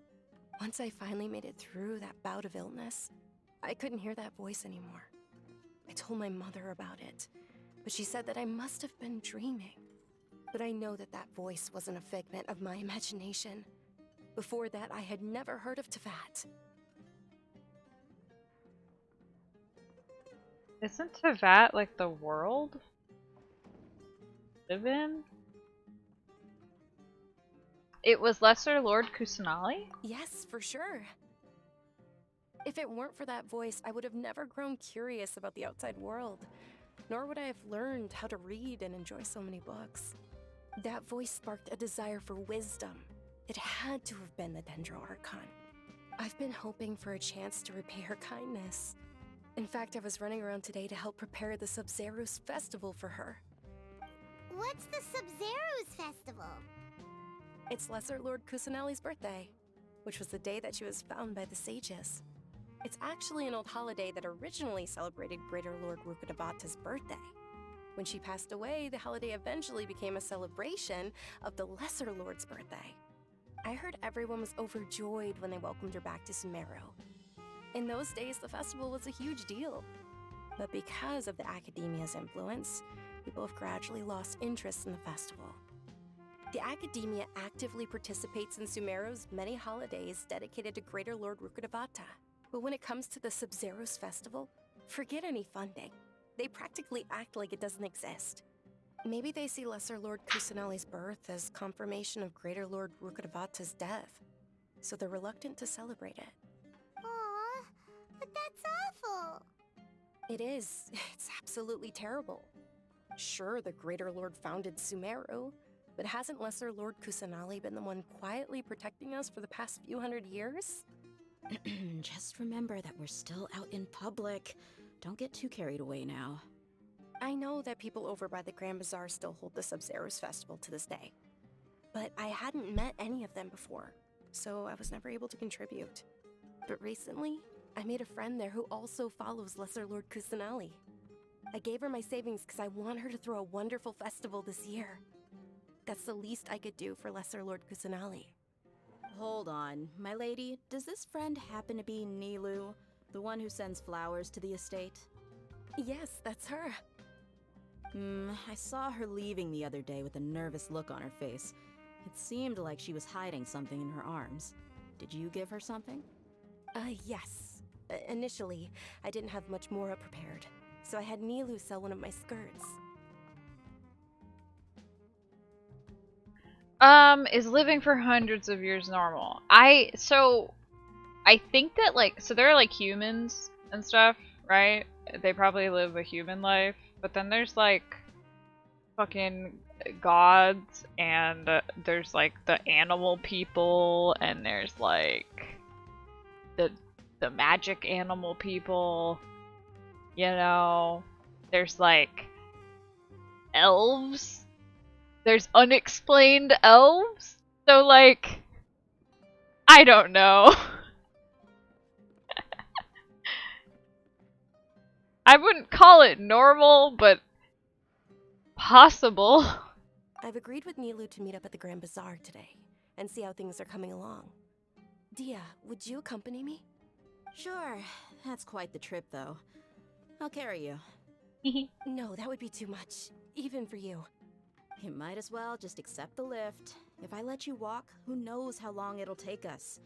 S9: Once I finally made it through that bout of illness, I couldn't hear that voice anymore. I told my mother about it, but she said that I must have been dreaming. But I know that that voice wasn't a figment of my imagination. Before that, I had never heard of Tevat.
S1: Isn't Tevat like the world? Live in? It was Lesser Lord Kusanali?
S9: Yes, for sure. If it weren't for that voice, I would have never grown curious about the outside world, nor would I have learned how to read and enjoy so many books. That voice sparked a desire for wisdom. It had to have been the Dendro Archon. I've been hoping for a chance to repay her kindness. In fact, I was running around today to help prepare the Sub-Zerus festival for her.
S3: What's the Sub-Zerus festival?
S9: It's Lesser Lord Kusanali's birthday, which was the day that she was found by the sages. It's actually an old holiday that originally celebrated Greater Lord Rukkhadevata's birthday. When she passed away, the holiday eventually became a celebration of the Lesser Lord's birthday. I heard everyone was overjoyed when they welcomed her back to Sumeru. In those days, the festival was a huge deal. But because of the Academia's influence, people have gradually lost interest in the festival. The Academia actively participates in Sumeru's many holidays dedicated to Greater Lord Rukkhadevata. But when it comes to the Sub-Zerus festival, forget any funding. They practically act like it doesn't exist. Maybe they see Lesser Lord Kusanali's birth as confirmation of Greater Lord Rukkhadevata's death, so they're reluctant to celebrate it.
S3: Aw, but that's awful.
S9: It is. It's absolutely terrible. Sure, the Greater Lord founded Sumeru, but hasn't Lesser Lord Kusanali been the one quietly protecting us for the past few hundred years?
S11: Just remember that we're still out in public. Don't get too carried away now.
S9: I know that people over by the Grand Bazaar still hold the Sub-Zerus festival to this day, but I hadn't met any of them before, so I was never able to contribute. But recently, I made a friend there who also follows Lesser Lord Kusanali. I gave her my savings because I want her to throw a wonderful festival this year. That's the least I could do for Lesser Lord Kusanali.
S11: Hold on, my lady. Does this friend happen to be Nilu, the one who sends flowers to the estate?
S9: Yes, that's her.
S11: I saw her leaving the other day with a nervous look on her face. It seemed like she was hiding something in her arms. Did you give her something?
S9: Yes. Initially, I didn't have much Mora prepared, so I had Nilu sell one of my skirts.
S1: Is living for hundreds of years normal? I think that, like, so there are, like, humans and stuff, right? They probably live a human life, but then there's, like, fucking gods, and there's, like, the animal people, and there's, like, the magic animal people, you know? There's, like, elves. There's unexplained elves. So, like, I don't know. I wouldn't call it normal, but possible.
S9: I've agreed with Nilu to meet up at the Grand Bazaar today and see how things are coming along. Dia, would you accompany me?
S11: Sure. That's quite the trip, though. I'll carry you.
S9: No, that would be too much, even for you.
S11: You might as well just accept the lift. If I let you walk, who knows how long it'll take us.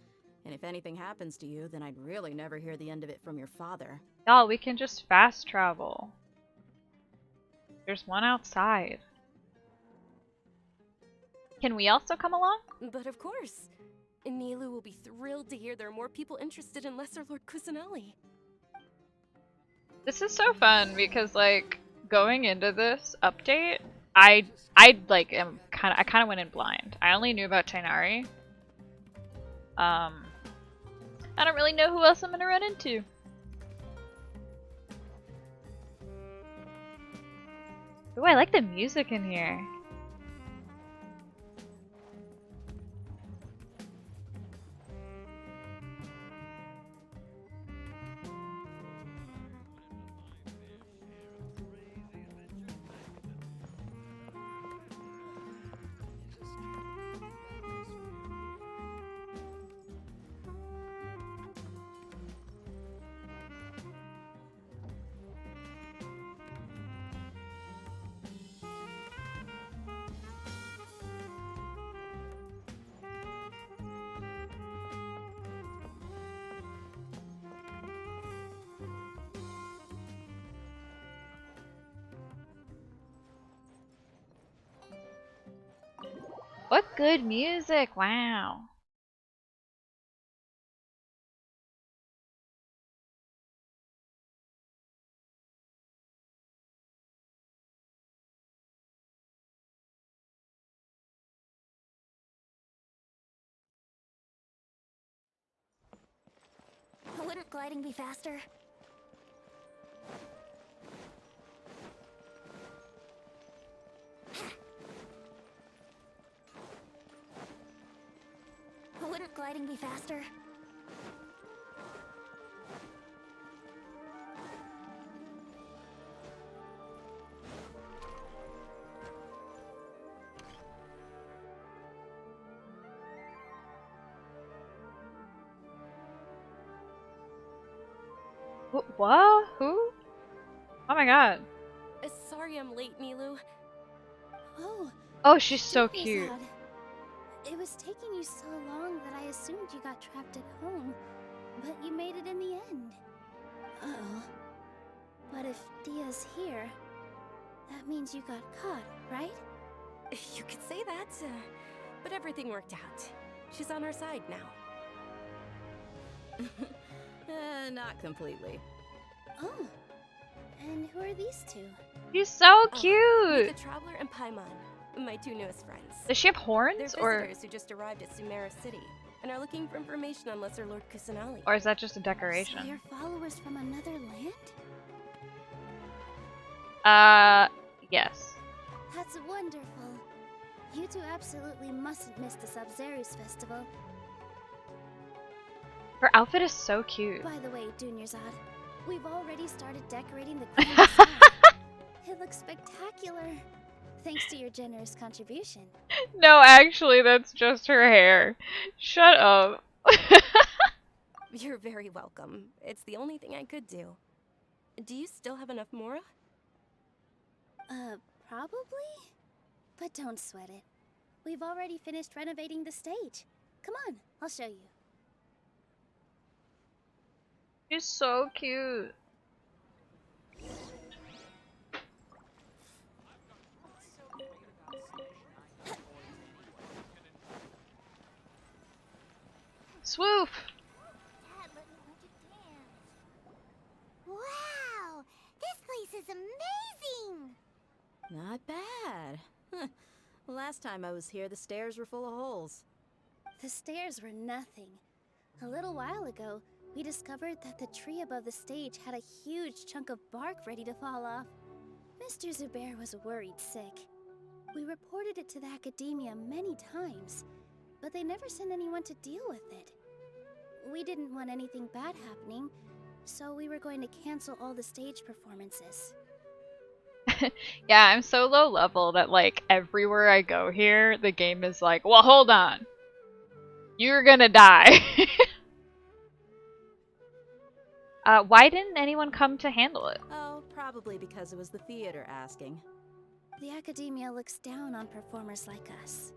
S11: And if anything happens to you, then I'd really never hear the end of it from your father.
S1: Y'all, we can just fast travel. There's one outside. Can we also come along?
S9: But of course. Nilu will be thrilled to hear there are more people interested in Lesser Lord Kusanali.
S1: This is so fun because, like, going into this update, I kind of went in blind. I only knew about Tainari. I don't really know who else I'm gonna run into. Ooh, I like the music in here. What good music, wow.
S3: Wouldn't gliding be faster? Wouldn't gliding be faster?
S1: What? Who? Oh my god.
S9: Sorry I'm late, Milu.
S3: Oh.
S1: Oh, she's so cute.
S3: It was taking you so long that I assumed you got trapped at home, but you made it in the end. Uh-oh. But if Dia's here, that means you got caught, right?
S9: You could say that, but everything worked out. She's on our side now.
S11: Not completely.
S3: Oh. And who are these two?
S1: She's so
S9: The
S1: cute.
S9: Traveler and Paimon, my two newest friends.
S1: Does she have
S9: They're
S1: horns, or
S9: visitors who just arrived at Sumeru City and are looking for information on Lesser Lord Kusanali.
S1: is that just a
S3: So
S1: decoration?
S3: you're followers from another land?
S1: Yes.
S3: That's wonderful. You two absolutely mustn't miss the Sub-Zerus festival.
S1: Her outfit is so cute.
S3: By the way, Dunyarzad, we've already started decorating the Queen outside. It looks spectacular. Thanks to your generous contribution.
S1: No, actually, that's just her hair. Shut up.
S9: You're very welcome. It's the only thing I could do. Do you still have enough Mora?
S3: Probably? But don't sweat it. We've already finished renovating the stage. Come on, I'll show you.
S1: She's so cute. Swoof!
S3: Dad, let me watch you dance. Wow! This place is amazing!
S11: Not bad. Huh. Last time I was here, the stairs were full of holes.
S3: The stairs were nothing. A little while ago, we discovered that the tree above the stage had a huge chunk of bark ready to fall off. Mr. Zubair was worried sick. We reported it to the academia many times, but they never sent anyone to deal with it. We didn't want anything bad happening, so we were going to cancel all the stage performances.
S1: Yeah, I'm so low level that, like, everywhere I go here, the game is like, well, hold on. You're gonna die. Why didn't anyone come to handle it?
S11: Oh, probably because it was the theater asking.
S3: The academia looks down on performers like us.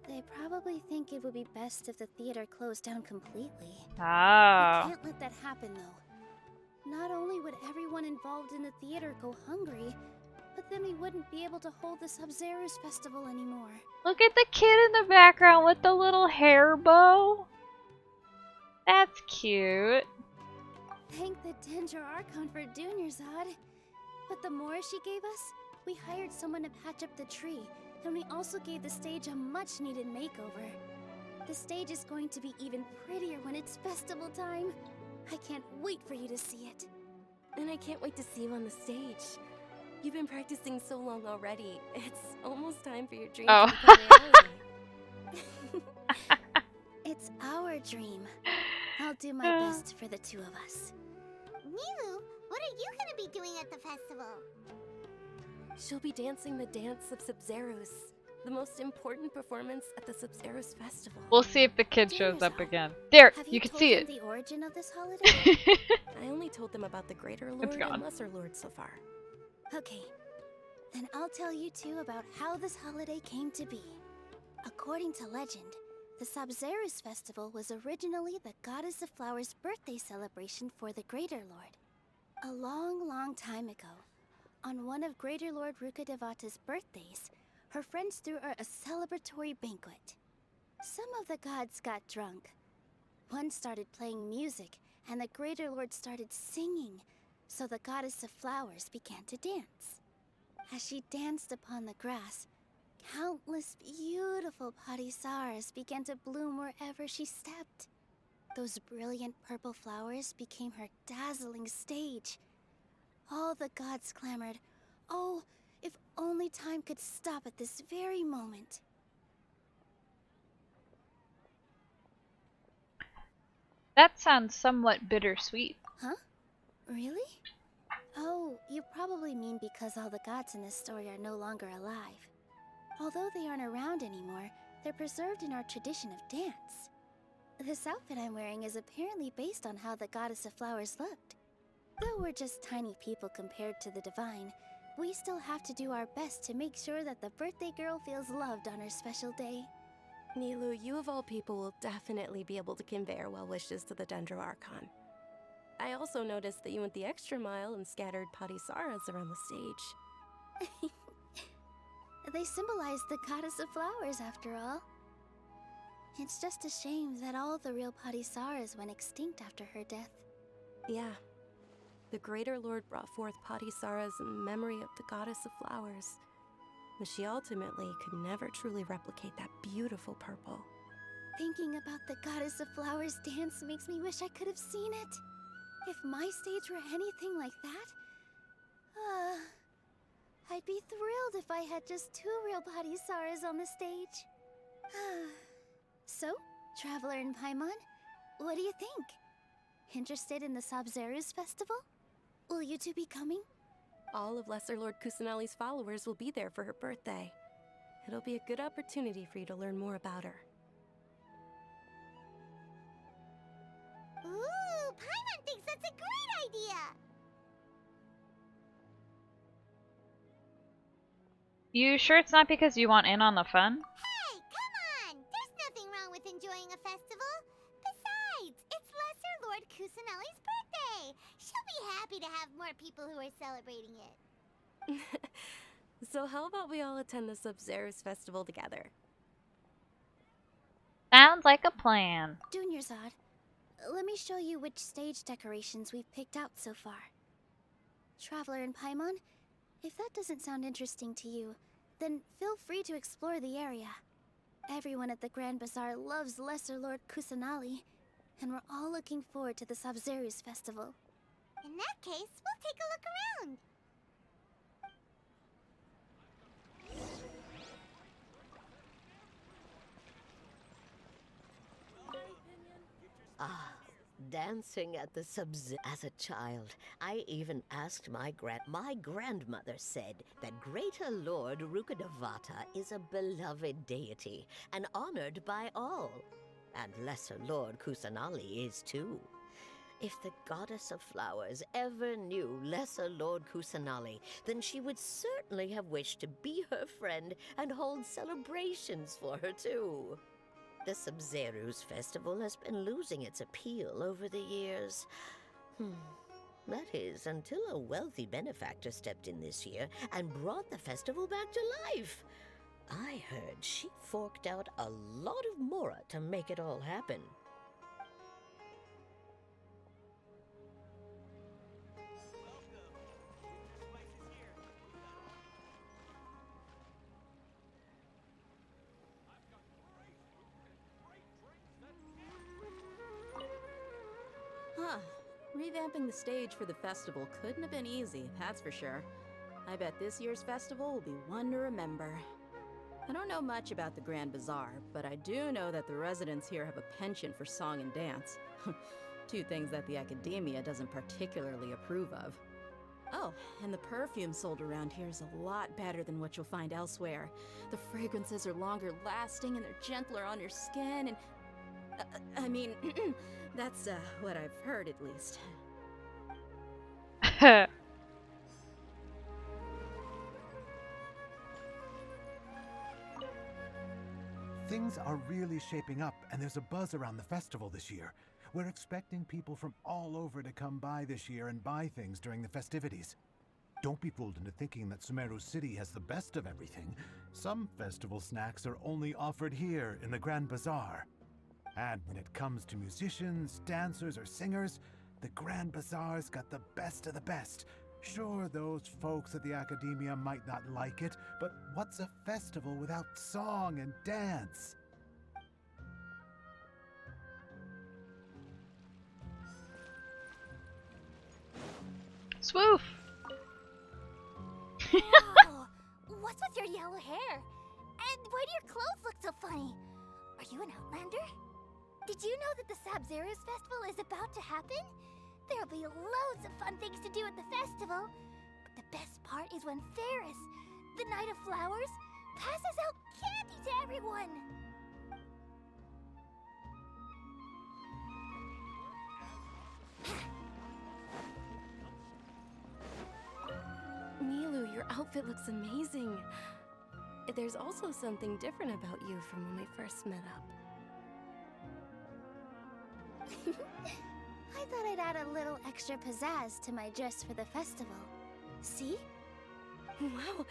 S3: They probably think it would be best if the theater closed down completely.
S1: Oh.
S3: We can't let that happen, though. Not only would everyone involved in the theater go hungry, but then we wouldn't be able to hold the Sub-Zerus festival anymore.
S1: Look at the kid in the background with the little hair bow. That's cute.
S3: Thank the Dendra Archon for Dunyarzad. With the Mora she gave us, we hired someone to patch up the tree, and we also gave the stage a much-needed makeover. The stage is going to be even prettier when it's festival time. I can't wait for you to see it.
S9: And I can't wait to see you on the stage. You've been practicing so long already. It's almost time for your dream to become reality.
S3: It's our dream. I'll do my best for the two of us. Nilu, what are you gonna be doing at the festival?
S9: She'll be dancing the dance of Subzerus, the most important performance at the Subzerus festival.
S1: We'll see if the kid shows up again. There, you can see it.
S3: Have you told them the origin of this holiday?
S9: I only told them about the Greater Lord
S1: It's gone.
S9: and Lesser Lord so far.
S3: Okay, then I'll tell you two about how this holiday came to be. According to legend, the Subzerus festival was originally the Goddess of Flowers' birthday celebration for the Greater Lord. A long, long time ago, on one of Greater Lord Rukkhadevata's birthdays, her friends threw her a celebratory banquet. Some of the gods got drunk. One started playing music, and the Greater Lord started singing, so the Goddess of Flowers began to dance. As she danced upon the grass, countless beautiful padisaras began to bloom wherever she stepped. Those brilliant purple flowers became her dazzling stage. All the gods clamored, "Oh, if only time could stop at this very moment."
S1: That sounds somewhat bittersweet.
S3: Huh? Really? Oh, you probably mean because all the gods in this story are no longer alive. Although they aren't around anymore, they're preserved in our tradition of dance. This outfit I'm wearing is apparently based on how the Goddess of Flowers looked. Though we're just tiny people compared to the divine, we still have to do our best to make sure that the birthday girl feels loved on her special day.
S9: Nilu, you of all people will definitely be able to convey our well wishes to the Dendro Archon. I also noticed that you went the extra mile and scattered padisaras around the stage.
S3: They symbolize the Goddess of Flowers, after all. It's just a shame that all the real padisaras went extinct after her death.
S9: Yeah. The Greater Lord brought forth padisaras in memory of the Goddess of Flowers, but she ultimately could never truly replicate that beautiful purple.
S3: Thinking about the Goddess of Flowers dance makes me wish I could have seen it. If my stage were anything like that, I'd be thrilled if I had just 2 real padisaras on the stage. So, Traveler and Paimon, what do you think? Interested in the Subzerus festival? Will you two be coming?
S9: All of Lesser Lord Kusanali's followers will be there for her birthday. It'll be a good opportunity for you to learn more about her.
S3: Ooh, Paimon thinks that's a great idea!
S1: You sure it's not because you want in on the fun?
S3: Hey, come on! There's nothing wrong with enjoying a festival. Besides, it's Lesser Lord Kusanali's birthday. She'll be happy to have more people who are celebrating it.
S9: So how about we all attend the Subzerus festival together?
S1: Sounds like a plan.
S3: Junior Zod, let me show you which stage decorations we've picked out so far. Traveler and Paimon, if that doesn't sound interesting to you, then feel free to explore the area. Everyone at the Grand Bazaar loves Lesser Lord Kusanali, and we're all looking forward to the Subzerus festival. In that case, we'll take a look around.
S14: Ah, dancing at the as a child, I even asked my grandmother said that Greater Lord Rukkhadevata is a beloved deity and honored by all. And Lesser Lord Kusanali is too. If the Goddess of Flowers ever knew Lesser Lord Kusanali, then she would certainly have wished to be her friend and hold celebrations for her too. The Subzerus festival has been losing its appeal over the years. That is, until a wealthy benefactor stepped in this year and brought the festival back to life. I heard she forked out a lot of mora to make it all happen.
S11: Revamping the stage for the festival couldn't have been easy, that's for sure. I bet this year's festival will be one to remember. I don't know much about the Grand Bazaar, but I do know that the residents here have a penchant for song and dance. Two things that the academia doesn't particularly approve of. Oh, and the perfume sold around here is a lot better than what you'll find elsewhere. The fragrances are longer lasting and they're gentler on your skin and... I mean, that's what I've heard at least.
S15: Things are really shaping up, and there's a buzz around the festival this year. We're expecting people from all over to come by this year and buy things during the festivities. Don't be fooled into thinking that Sumeru City has the best of everything. Some festival snacks are only offered here in the Grand Bazaar. And when it comes to musicians, dancers, or singers, the Grand Bazaar's got the best of the best. Sure, those folks at the academia might not like it, but what's a festival without song and dance?
S1: Swoof!
S3: Whoa! What's with your yellow hair? And why do your clothes look so funny? Are you an outlander? Did you know that the Sabzeruz festival is about to happen? There'll be loads of fun things to do at the festival. But the best part is when Ferris, the Knight of Flowers, passes out candy to everyone.
S9: Milu, your outfit looks amazing. There's also something different about you from when we first met up.
S3: I thought I'd add a little extra pizzazz to my dress for the festival. See?
S9: Wow,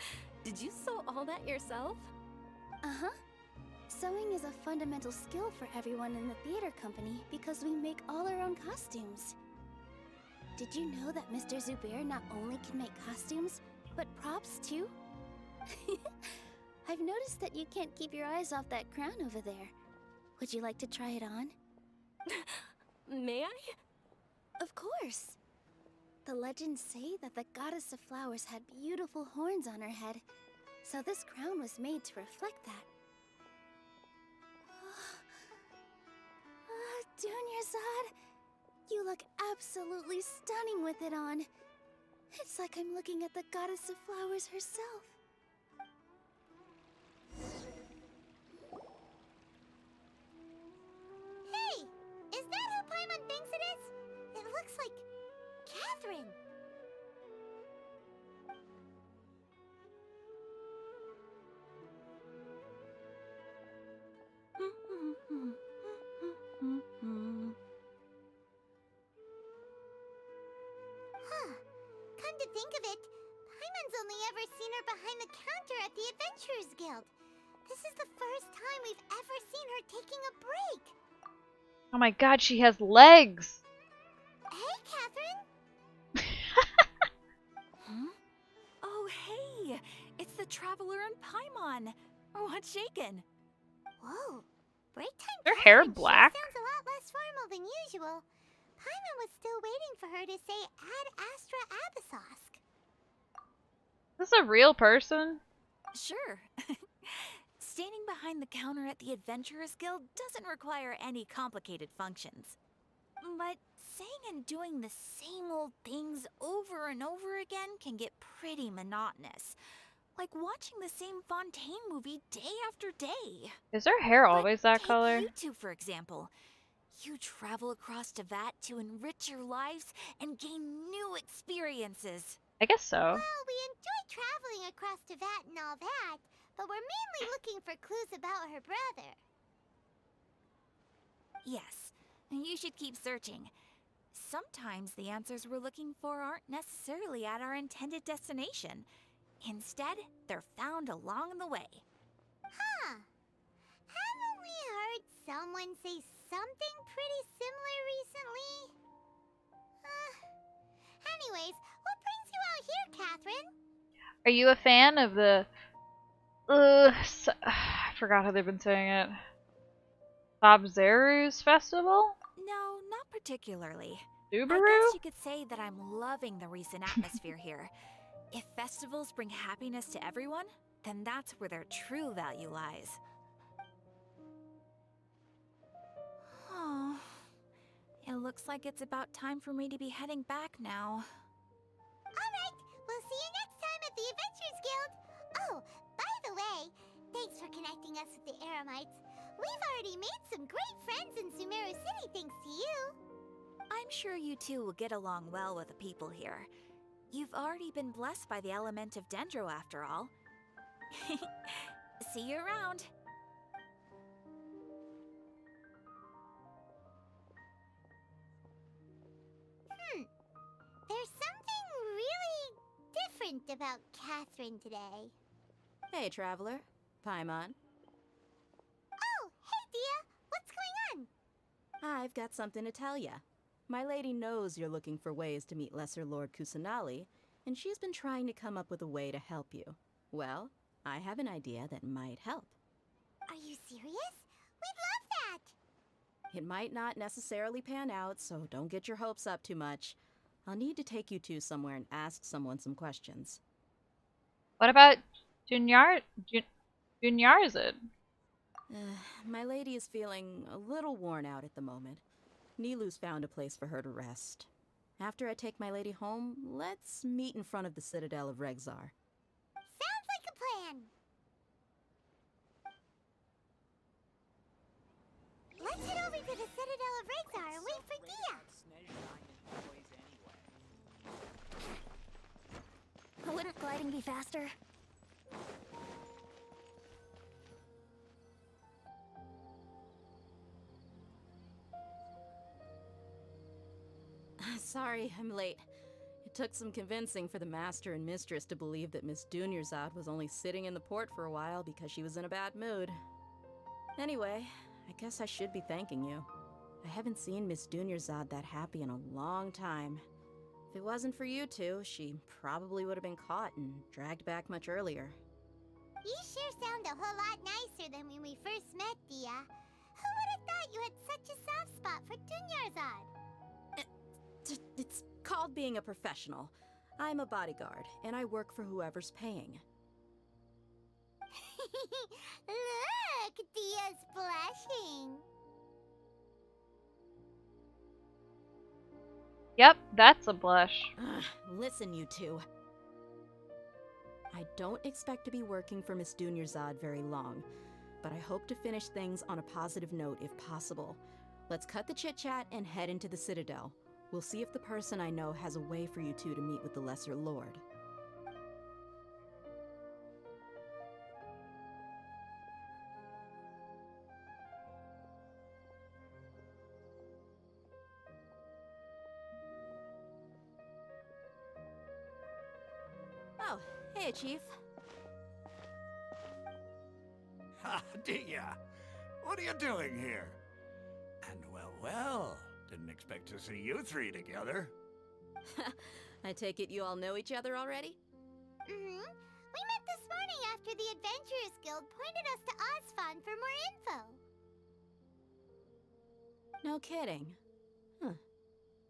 S9: did you sew all that yourself?
S3: Uh-huh. Sewing is a fundamental skill for everyone in the theater company because we make all our own costumes. Did you know that Mr. Zubair not only can make costumes, but props too? I've noticed that you can't keep your eyes off that crown over there. Would you like to try it on?
S9: May I?
S3: Of course. The legends say that the goddess of flowers had beautiful horns on her head, so this crown was made to reflect that. Dunyazad, you look absolutely stunning with it on. It's like I'm looking at the goddess of flowers herself. Hey! Is that who Paimon thinks it is? It looks like Catherine. Huh. Come to think of it, Paimon's only ever seen her behind the counter at the Adventurers Guild. This is the first time we've ever seen her taking a break.
S1: Oh my god, she has legs!
S3: Hey, Catherine!
S5: Huh? Oh, hey! It's the Traveler and Paimon! What's shaken?
S3: Whoa. Break time.
S1: Her hair
S3: Catherine
S1: black?
S3: sure sounds a lot less formal than usual. Paimon was still waiting for her to say Ad Astra Abyssosque.
S1: Is this a real person?
S5: Sure. Standing behind the counter at the Adventurers Guild doesn't require any complicated functions. But saying and doing the same old things over and over again can get pretty monotonous. Like watching the same Fontaine movie day after day.
S1: Is her hair always that color?
S5: You two, for example. You travel across Tevat to enrich your lives and gain new experiences.
S1: I guess so.
S3: Well, we enjoy traveling across Tevat and all that, but we're mainly looking for clues about her brother.
S5: Yes, you should keep searching. Sometimes the answers we're looking for aren't necessarily at our intended destination. Instead, they're found along the way.
S3: Huh. Haven't we heard someone say something pretty similar recently? Anyways, what brings you out here, Catherine?
S1: Are you a fan of the... I forgot how they've been saying it. Sabzeruz Festival?
S5: No, not particularly. I
S1: Subaru?
S5: guess you could say that I'm loving the recent atmosphere here. If festivals bring happiness to everyone, then that's where their true value lies. Oh, it looks like it's about time for me to be heading back now.
S3: Alright, we'll see you next time at the Adventurers Guild. Oh, by the way, thanks for connecting us with the Eremites. We've already made some great friends in Sumeru City thanks to you.
S5: I'm sure you two will get along well with the people here. You've already been blessed by the element of Dendro after all. See you around.
S3: There's something really different about Catherine today.
S11: Hey, traveler. Paimon.
S3: Oh, hey Dia! What's going on?
S11: I've got something to tell ya. My lady knows you're looking for ways to meet Lesser Lord Kusanali, and she's been trying to come up with a way to help you. Well, I have an idea that might help.
S3: Are you serious? We'd love that!
S11: It might not necessarily pan out, so don't get your hopes up too much. I'll need to take you two somewhere and ask someone some questions.
S1: What about Junyarzad?
S11: My lady is feeling a little worn out at the moment. Nilu's found a place for her to rest. After I take my lady home, let's meet in front of the Citadel of Regzar.
S3: Sounds like a plan! Let's head over to the Citadel of Regzar and wait for Dia!
S5: Wouldn't gliding be faster?
S11: Sorry, I'm late. It took some convincing for the master and mistress to believe that Miss Dunyarzad was only sitting in the port for a while because she was in a bad mood. Anyway, I guess I should be thanking you. I haven't seen Miss Dunyarzad that happy in a long time. If it wasn't for you two, she probably would have been caught and dragged back much earlier.
S3: You sure sound a whole lot nicer than when we first met, Dia. Who would have thought you had such a soft spot for Dunyarzad?
S11: It's called being a professional. I'm a bodyguard, and I work for whoever's paying.
S3: Look, Dia's blushing.
S1: Yep, that's a blush.
S11: Listen, you two. I don't expect to be working for Miss Dunyarzad very long, but I hope to finish things on a positive note if possible. Let's cut the chit-chat and head into the Citadel. We'll see if the person I know has a way for you two to meet with the Lesser Lord. Oh, hey, Chief.
S8: Ha, Dia! What are you doing here? And well, didn't expect to see you three together.
S11: I take it you all know each other already?
S3: We met this morning after the Adventurers Guild pointed us to Osfon for more info.
S11: No kidding. Huh.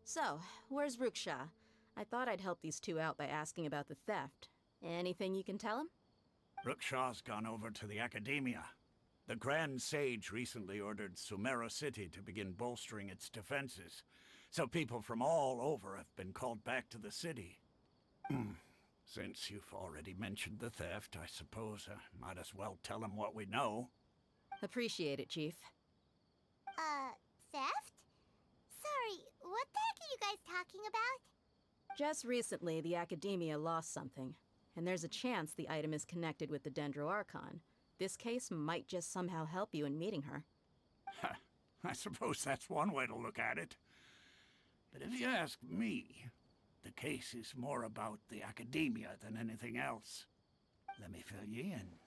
S11: So, where's Ruksha? I thought I'd help these two out by asking about the theft. Anything you can tell him?
S8: Ruksha's gone over to the Academia. The Grand Sage recently ordered Sumeru City to begin bolstering its defenses, so people from all over have been called back to the city. Since you've already mentioned the theft, I suppose I might as well tell him what we know.
S11: Appreciate it, Chief.
S3: Theft? Sorry, what the heck are you guys talking about?
S11: Just recently, the Academia lost something, and there's a chance the item is connected with the Dendro Archon. This case might just somehow help you in meeting her.
S8: I suppose that's one way to look at it. But if you ask me, the case is more about the Academia than anything else. Let me fill you in.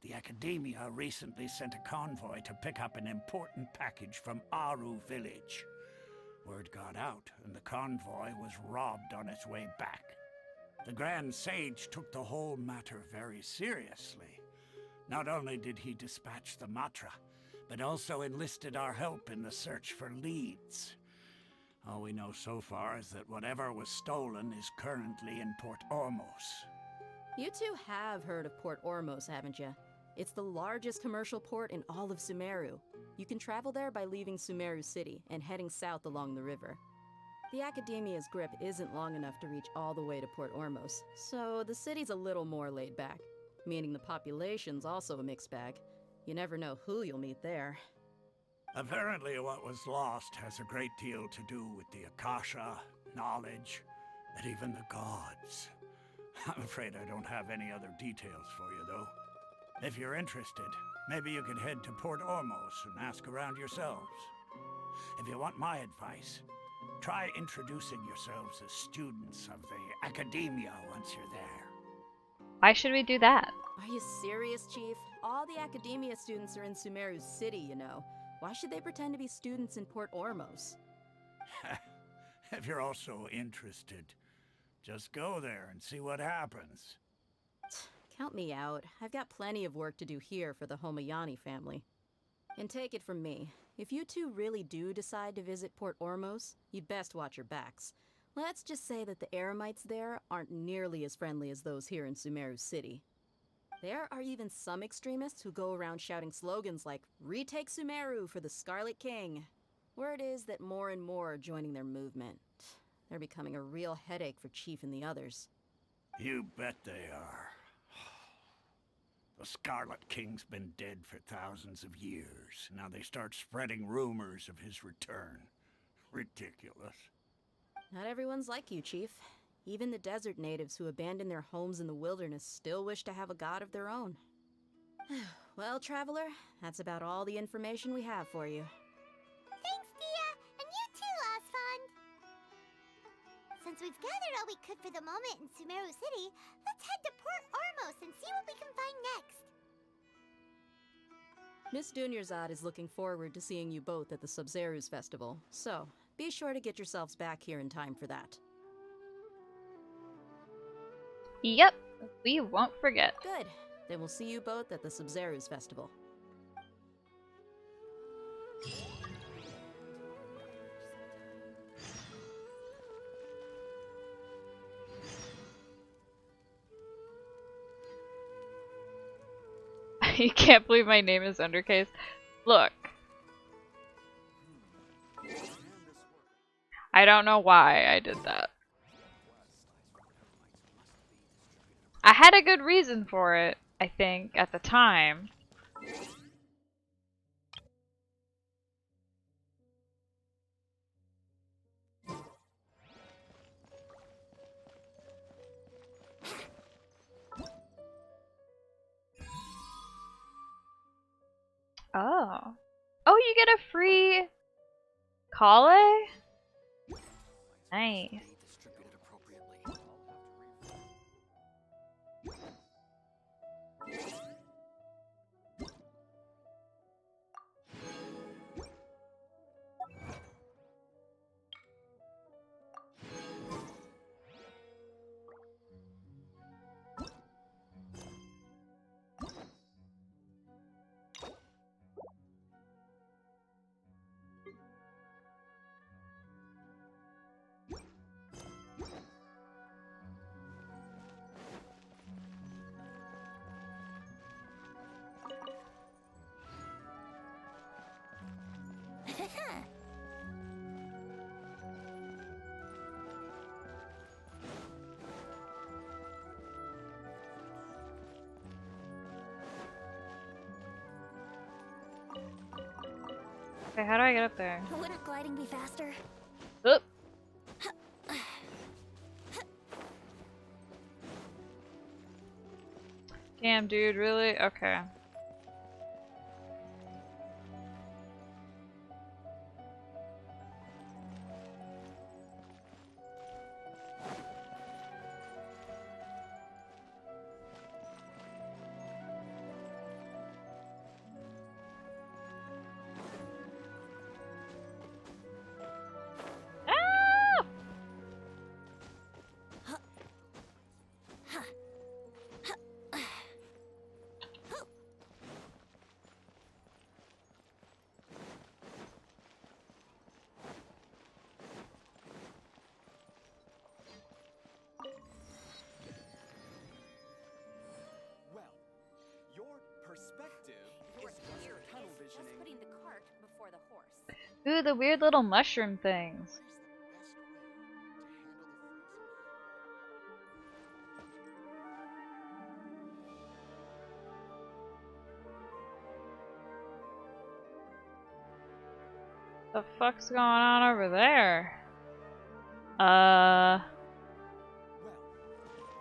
S8: The Academia recently sent a convoy to pick up an important package from Aru village. Word got out, and the convoy was robbed on its way back. The Grand Sage took the whole matter very seriously. Not only did he dispatch the Matra, but also enlisted our help in the search for leads. All we know so far is that whatever was stolen is currently in Port Ormos.
S11: You two have heard of Port Ormos, haven't you? It's the largest commercial port in all of Sumeru. You can travel there by leaving Sumeru City and heading south along the river. The Academia's grip isn't long enough to reach all the way to Port Ormos, so the city's a little more laid back, meaning the population's also a mixed bag. You never know who you'll meet there.
S8: Apparently what was lost has a great deal to do with the Akasha, knowledge, and even the gods. I'm afraid I don't have any other details for you, though. If you're interested, maybe you could head to Port Ormos and ask around yourselves. If you want my advice, try introducing yourselves as students of the Academia once you're there.
S1: Why should we do that?
S11: Are you serious, Chief? All the Academia students are in Sumeru City, you know. Why should they pretend to be students in Port Ormos?
S8: If you're also interested, just go there and see what happens.
S11: Count me out. I've got plenty of work to do here for the Homayani family. And take it from me, if you two really do decide to visit Port Ormos, you'd best watch your backs. Let's just say that the Eremites there aren't nearly as friendly as those here in Sumeru City. There are even some extremists who go around shouting slogans like, "Retake Sumeru for the Scarlet King." Word is that more and more are joining their movement. They're becoming a real headache for Chief and the others.
S8: You bet they are. The Scarlet King's been dead for thousands of years. Now they start spreading rumors of his return. Ridiculous.
S11: Not everyone's like you, Chief. Even the desert natives who abandoned their homes in the wilderness still wish to have a god of their own. Well, Traveler, that's about all the information we have for you.
S3: Thanks, Dia! And you too, Osfond! Since we've gathered all we could for the moment in Sumeru City, let's head to Port Ormos and see what we can find next.
S11: Miss Dunyarzad is looking forward to seeing you both at the Sub-Zerus Festival, so be sure to get yourselves back here in time for that.
S1: Yep, we won't forget.
S11: Good. Then we'll see you both at the Sub-Zerus Festival.
S1: You can't believe my name is Undercase. Look. I don't know why I did that. I had a good reason for it, I think, at the time. Oh. Oh, you get a free Kale? Nice. Okay, how do I get up there?
S3: Wouldn't gliding be faster?
S1: Oop. Damn, dude, really? Okay. Ooh, the weird little mushroom things. The fuck's going on over there?
S7: Well,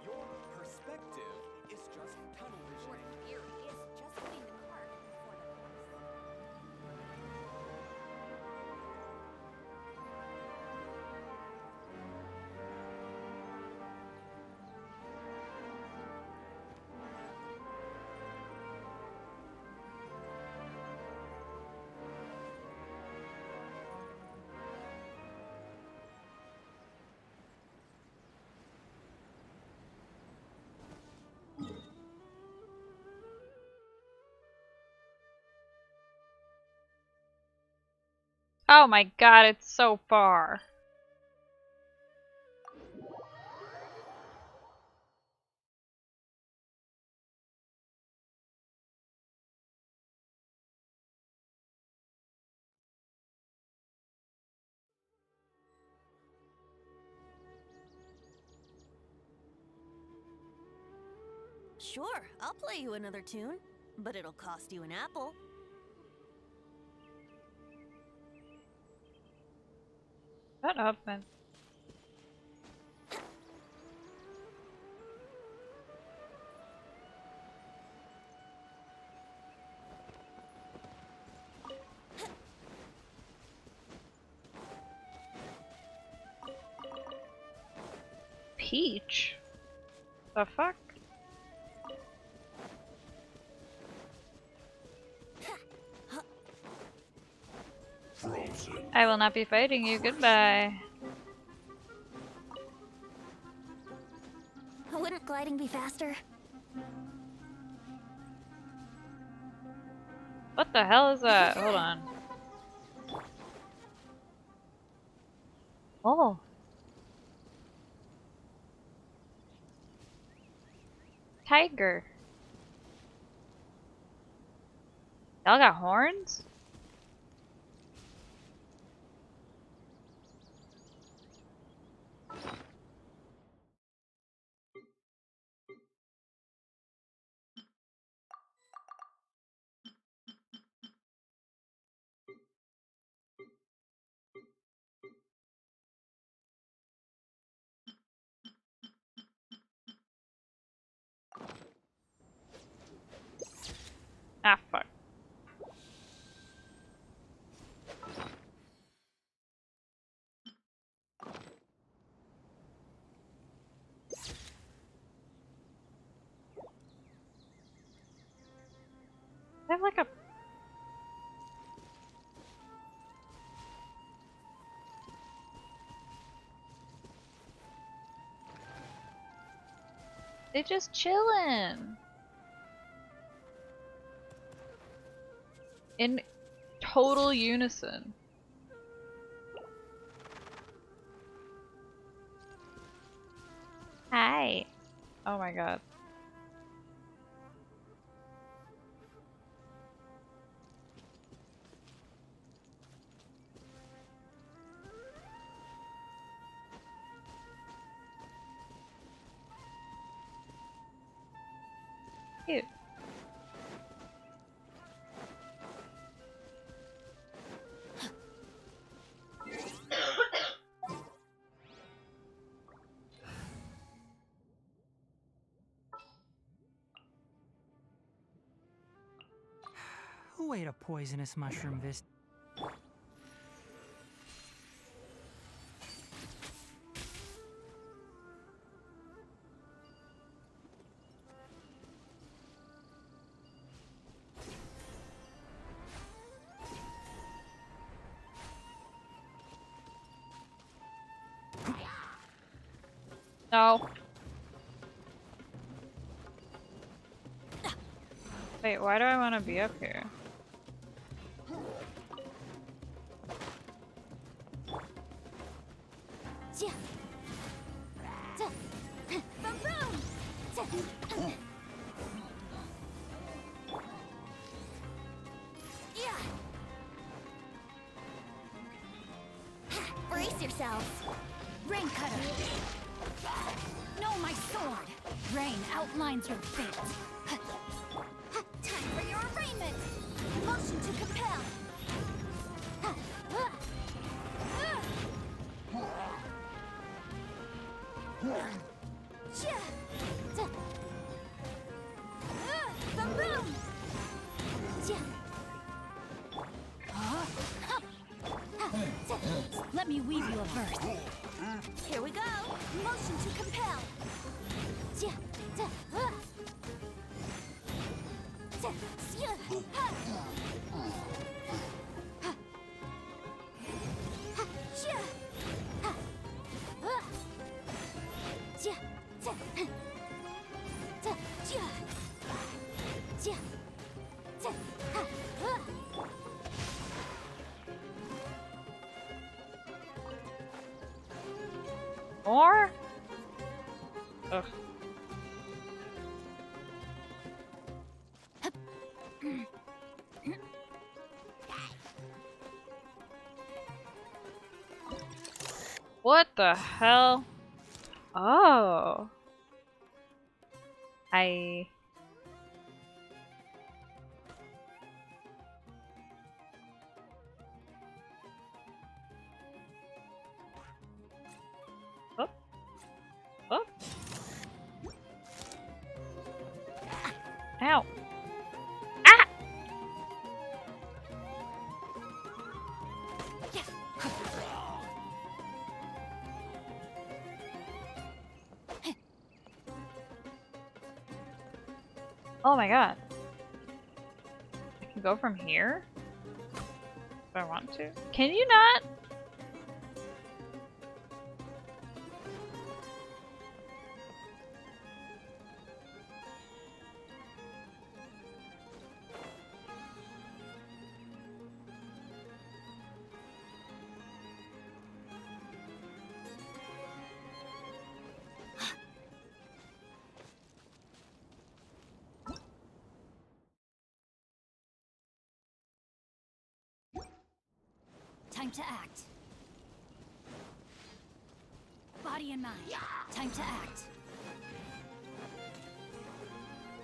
S7: your perspective is just tunnel visioning.
S5: Here is just putting the cart before the horse.
S1: Oh my god, it's so far.
S16: Sure, I'll play you another tune, but it'll cost you an apple.
S1: Shut up, man. Peach? The fuck? I will not be fighting you. Goodbye.
S16: Wouldn't gliding be faster?
S1: What the hell is that? Hold on. Oh. Tiger. Y'all got horns? Ah, fuck. I have like a... They just chillin'. In total unison. Hi. Oh my god. Cute.
S2: Who ate a poisonous mushroom this?
S1: No. Wait, why do I want to be up here?
S17: Brace yourselves. Rain cutter. No, my sword. Rain outlines your fate. Time for your arraignment. Motion to compel. The moon. Let me weave you a verse. Here we go. Motion to compel.
S1: More? Ugh. What the hell? Oh. I... Oh. Oh. Ow. Ah! Oh my god. I can go from here? If I want to. Can you not?
S17: Time to act. Body and mind. Time to act.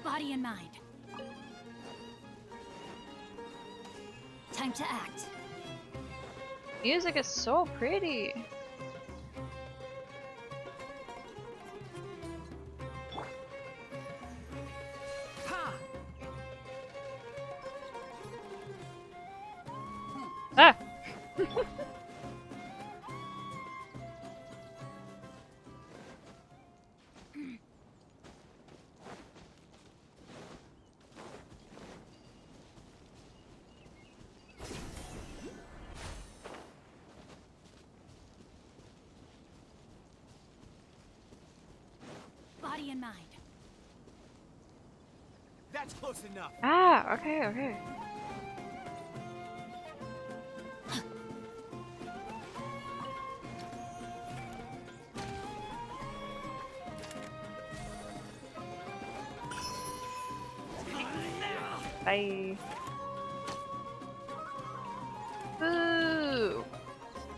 S17: Body and mind. Time to act.
S1: Music is so pretty. Ah!
S17: Body and mind.
S7: That's close enough.
S1: Ah, okay, okay. Bye. Ooh,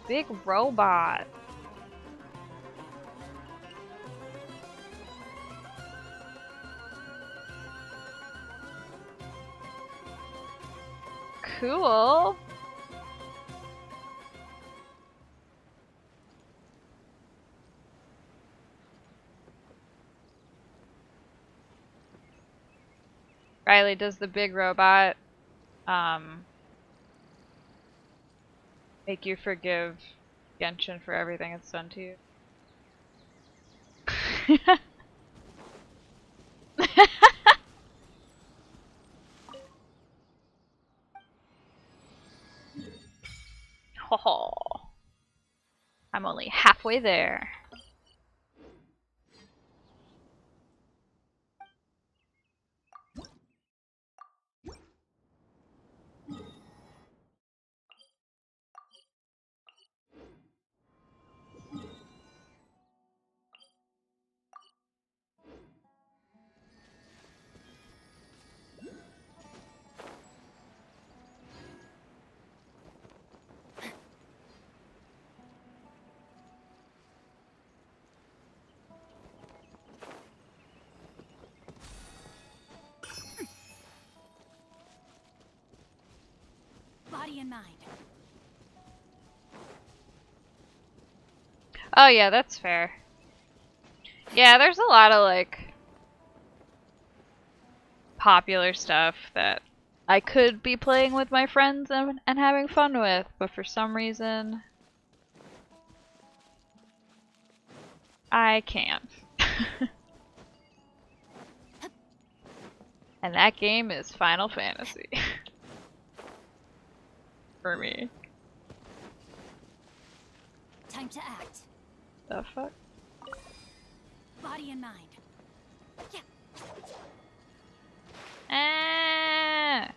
S1: big robot. Cool. Riley, does the big robot make you forgive Genshin for everything it's done to you? Oh, I'm only halfway there.
S17: Body and mind.
S1: Oh yeah, that's fair. Yeah, there's a lot of like popular stuff that I could be playing with my friends and having fun with, but for some reason I can't. And that game is Final Fantasy. For me.
S17: Time to act.
S1: The fuck?
S17: Body and mind. Yeah.
S1: Ah!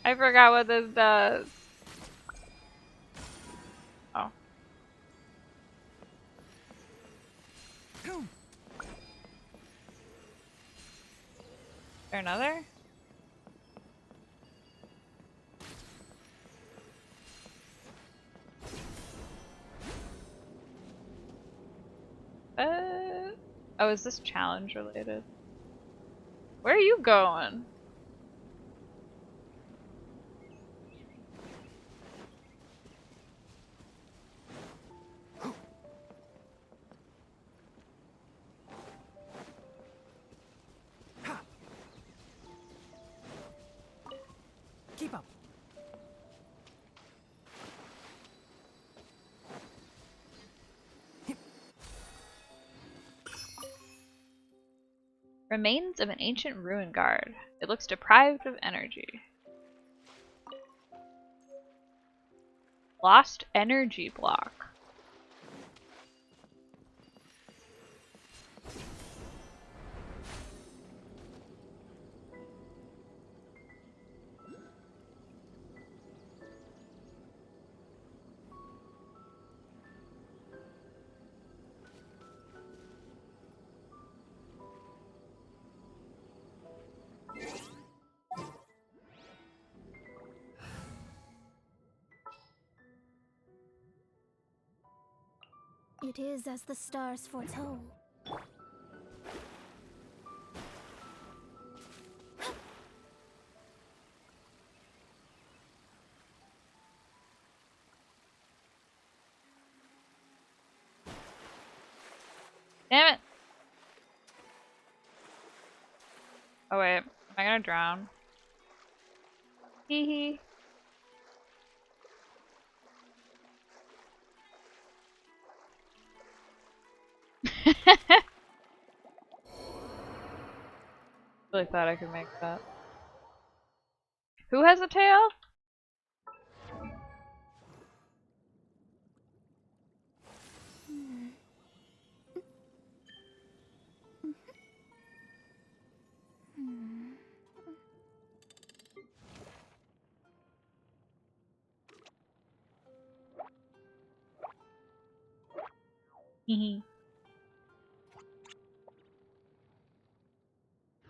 S1: I forgot what this does. Oh. Is there another? Oh, is this challenge related? Where are you going?
S2: Keep up.
S1: Remains of an ancient ruin guard. It looks deprived of energy. Lost energy block.
S17: It is as the stars foretold.
S1: Damn it! Oh wait, am I gonna drown? Hee hee. Really thought I could make that. Who has a tail?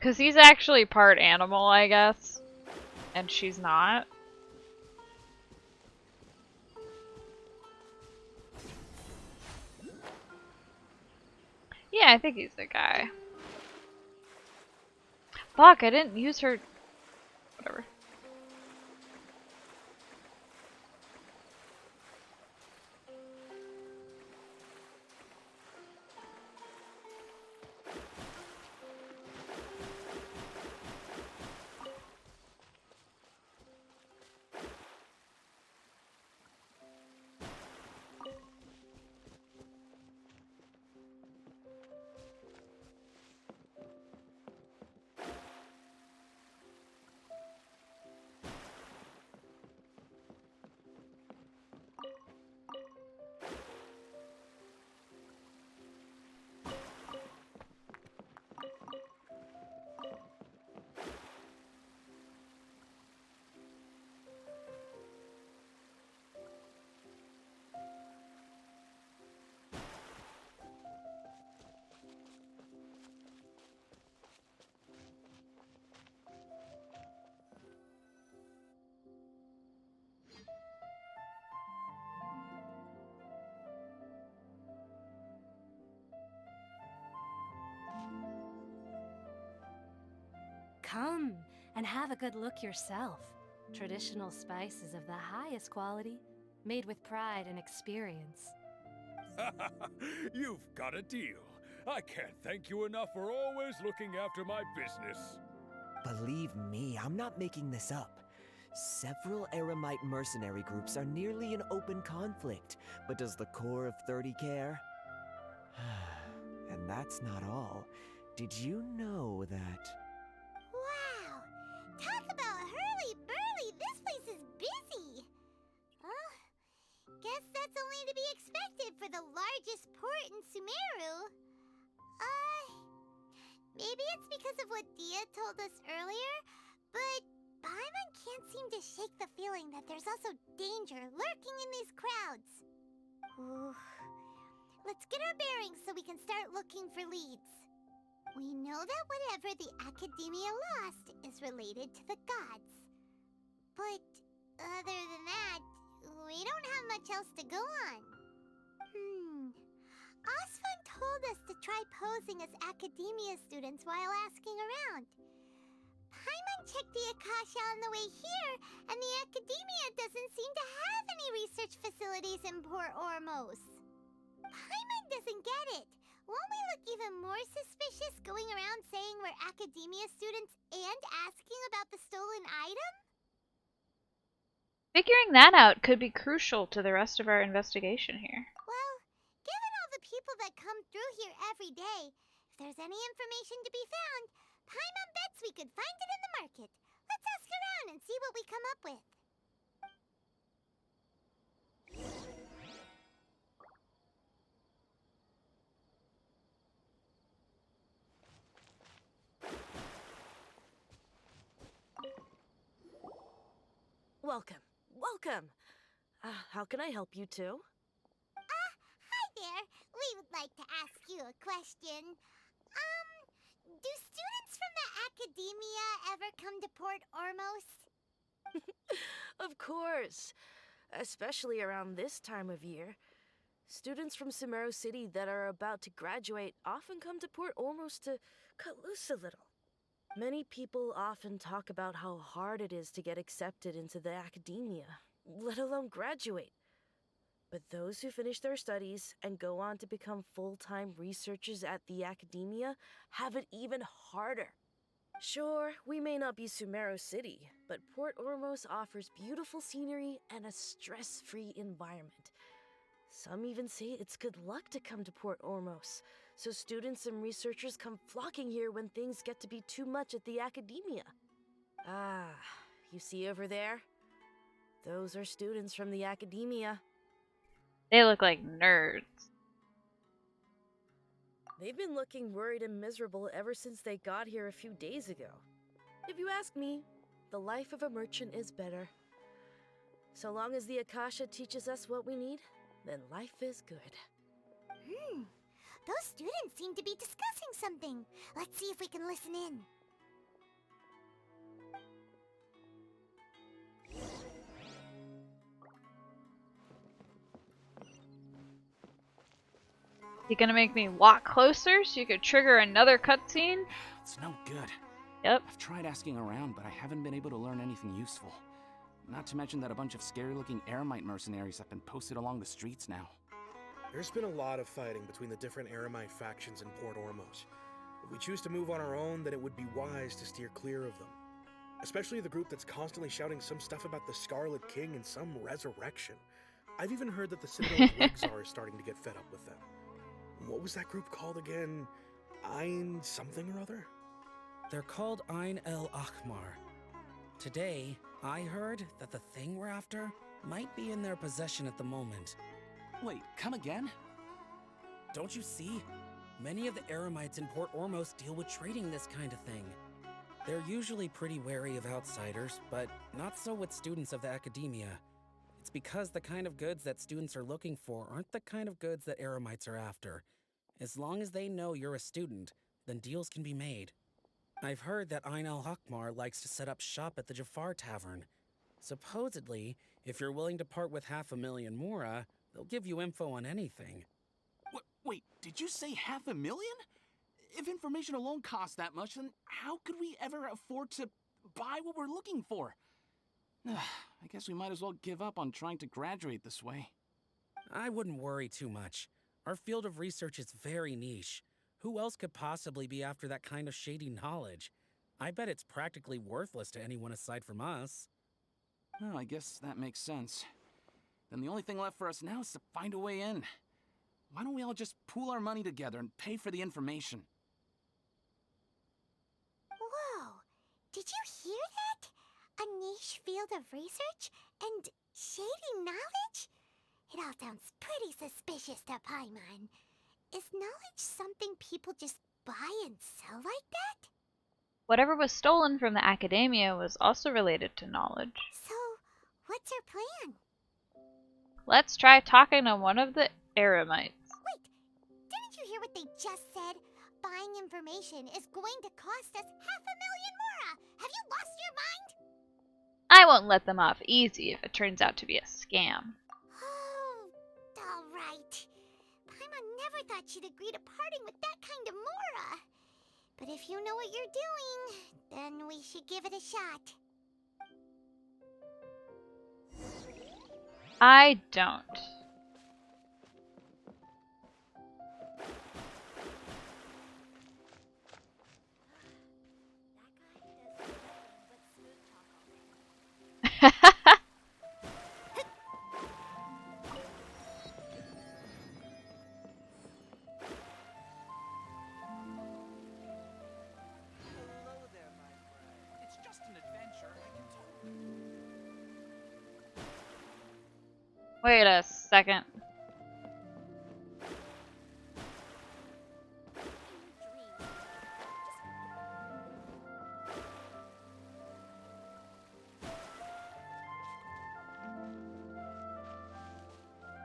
S1: Cause he's actually part animal, I guess. And she's not. Yeah, I think he's the guy. Fuck, I didn't use her. Whatever.
S18: and have a good look yourself. Traditional spices of the highest quality, made with pride and experience.
S13: You've got a deal. I can't thank you enough for always looking after my business.
S19: Believe me, I'm not making this up. Several Eremite mercenary groups are nearly in open conflict, but does the core of 30 care? And that's not all. Did you know that...
S3: Wow! Talk about hurly-burly! This place is busy! Guess that's only to be expected for the largest port in Sumeru. Maybe it's because of what Dia told us earlier, but Paimon can't seem to shake the feeling that there's also danger lurking in these crowds. Ooh. Let's get our bearings so we can start looking for leads. We know that whatever the Academia lost is related to the gods. But other than that, we don't have much else to go on. Osfun told us to try posing as Academia students while asking around. Paimon checked the Akasha on the way here, and the Academia doesn't seem to have any research facilities in Port Ormos. Paimon doesn't get it. Won't we look even more suspicious going around saying we're Academia students and asking about the stolen item?
S1: Figuring that out could be crucial to the rest of our investigation here.
S3: Well, given all the people that come through here every day, if there's any information to be found, Paimon bets we could find it in the market. Let's ask around and see what we come up with.
S9: Welcome. Welcome. How can I help you two?
S3: Hi there. We would like to ask you a question. Do students from the Academia ever come to Port Ormos?
S9: Of course. Especially around this time of year. Students from Sumeru City that are about to graduate often come to Port Ormos to cut loose a little. Many people often talk about how hard it is to get accepted into the Academia, let alone graduate. But those who finish their studies and go on to become full-time researchers at the Academia have it even harder. Sure, we may not be Sumeru City, but Port Ormos offers beautiful scenery and a stress-free environment. Some even say it's good luck to come to Port Ormos, so students and researchers come flocking here when things get to be too much at the Academia. You see over there? Those are students from the Academia.
S1: They look like nerds.
S9: They've been looking worried and miserable ever since they got here a few days ago. If you ask me, the life of a merchant is better. So long as the Akasha teaches us what we need, then life is good.
S3: Those students seem to be discussing something. Let's see if we can listen in.
S1: You gonna make me walk closer so you could trigger another cutscene?
S10: It's no good.
S1: Yep.
S10: I've tried asking around, but I haven't been able to learn anything useful. Not to mention that a bunch of scary-looking Eremite mercenaries have been posted along the streets now.
S20: There's been a lot of fighting between the different Eremite factions in Port Ormos. If we choose to move on our own, then it would be wise to steer clear of them. Especially the group that's constantly shouting some stuff about the Scarlet King and some resurrection. I've even heard that the Citadel of Wigzar is starting to get fed up with them. What was that group called again? Ein something or other?
S21: They're called Ein El Akhmar. Today, I heard that the thing we're after might be in their possession at the moment.
S10: Wait, come again?
S21: Don't you see? Many of the Eremites in Port Ormos deal with trading this kind of thing. They're usually pretty wary of outsiders, but not so with students of the Academia. It's because the kind of goods that students are looking for aren't the kind of goods that Eremites are after. As long as they know you're a student, then deals can be made. I've heard that Ein El Hakmar likes to set up shop at the Jafar Tavern. Supposedly, if you're willing to part with 500,000 Mora, they'll give you info on anything.
S10: Wait, did you say 500,000? If information alone costs that much, then how could we ever afford to buy what we're looking for. I guess we might as well give up on trying to graduate this way.
S21: I wouldn't worry too much. Our field of research is very niche. Who else could possibly be after that kind of shady knowledge? I bet it's practically worthless to anyone aside from us.
S10: Well, I guess that makes sense. Then the only thing left for us now is to find a way in. Why don't we all just pool our money together and pay for the information?
S3: Whoa! Did you hear that? A niche field of research and shady knowledge? It all sounds pretty suspicious to Paimon. Is knowledge something people just buy and sell like that?
S1: Whatever was stolen from the academia was also related to knowledge.
S3: So, what's our plan?
S1: Let's try talking to one of the eremites.
S3: Wait! Didn't you hear what they just said? Buying information is going to cost us 500,000 mora! Have you lost your mind?
S1: I won't let them off easy if it turns out to be a scam.
S3: Oh, alright. Paimon never thought she'd agree to parting with that kind of mora. But if you know what you're doing, then we should give it a shot.
S1: I don't.
S10: It's just an adventure. I can totally...
S1: Wait a second.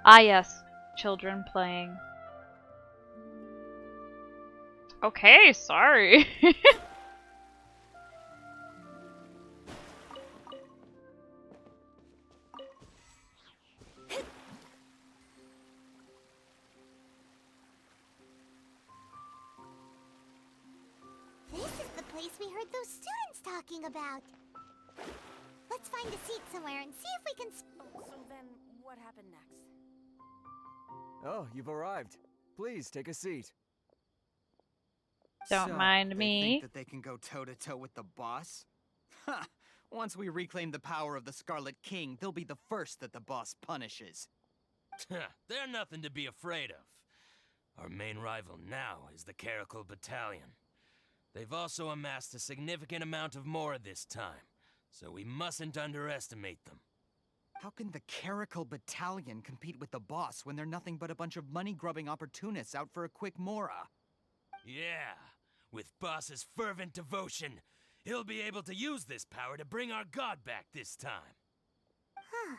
S1: Ah yes, children playing. Okay, sorry.
S3: This is the place we heard those students talking about. Let's find a seat somewhere and see if we can...
S16: So then, what happened next?
S19: Oh, you've arrived. Please take a seat.
S1: Don't mind
S6: They
S1: me.
S6: think that they can go toe-to-toe with the boss? Ha! Once we reclaim the power of the Scarlet King, they'll be the first that the boss punishes.
S22: They're nothing to be afraid of. Our main rival now is the Caracal Battalion. They've also amassed a significant amount of more this time, so we mustn't underestimate them.
S6: How can the Caracal Battalion compete with the boss when they're nothing but a bunch of money-grubbing opportunists out for a quick mora?
S22: Yeah, with boss's fervent devotion, he'll be able to use this power to bring our god back this time.
S3: Huh.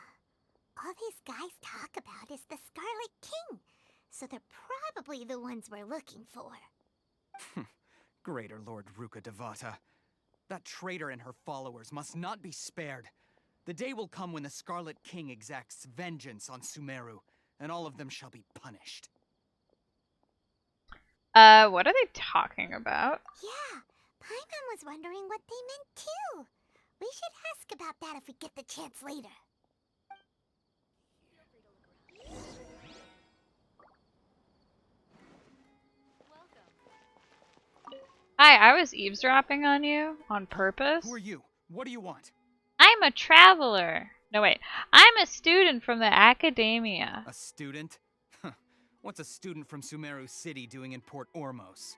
S3: All these guys talk about is the Scarlet King, so they're probably the ones we're looking for.
S6: Greater Lord Ruka Devata. That traitor and her followers must not be spared. The day will come when the Scarlet King exacts vengeance on Sumeru, and all of them shall be punished.
S1: What are they talking about?
S3: Yeah, Paimon was wondering what they meant too. We should ask about that if we get the chance later.
S1: Hi, I was eavesdropping on you on purpose.
S6: Who are you? What do you want?
S1: I'm a traveler. No, wait. I'm a student from the academia.
S6: A student? What's a student from Sumeru City doing in Port Ormos?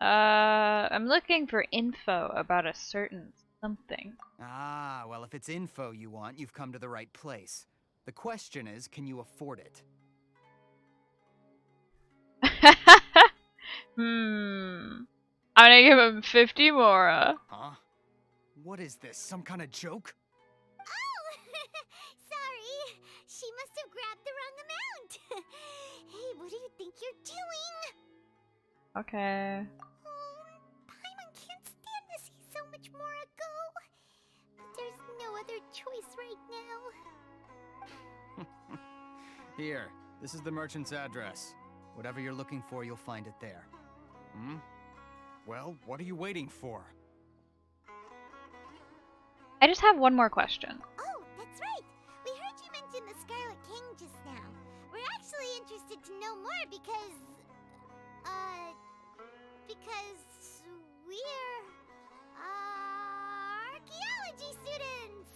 S1: I'm looking for info about a certain something.
S6: Ah, well, if it's info you want, you've come to the right place. The question is, can you afford it?
S1: I'm gonna give him 50 mora.
S6: Huh? What is this, some kind of joke?
S3: Oh! Sorry. She must have grabbed the wrong amount. Hey, what do you think you're doing?
S1: Okay.
S3: Oh, Paimon can't stand to see so much Mora go. But there's no other choice right now.
S6: Here, this is the merchant's address. Whatever you're looking for, you'll find it there. Hmm? Well, what are you waiting for?
S1: I just have one more question.
S3: Oh, that's right. We heard you mention the Scarlet King just now. We're actually interested to know more because we're archaeology students.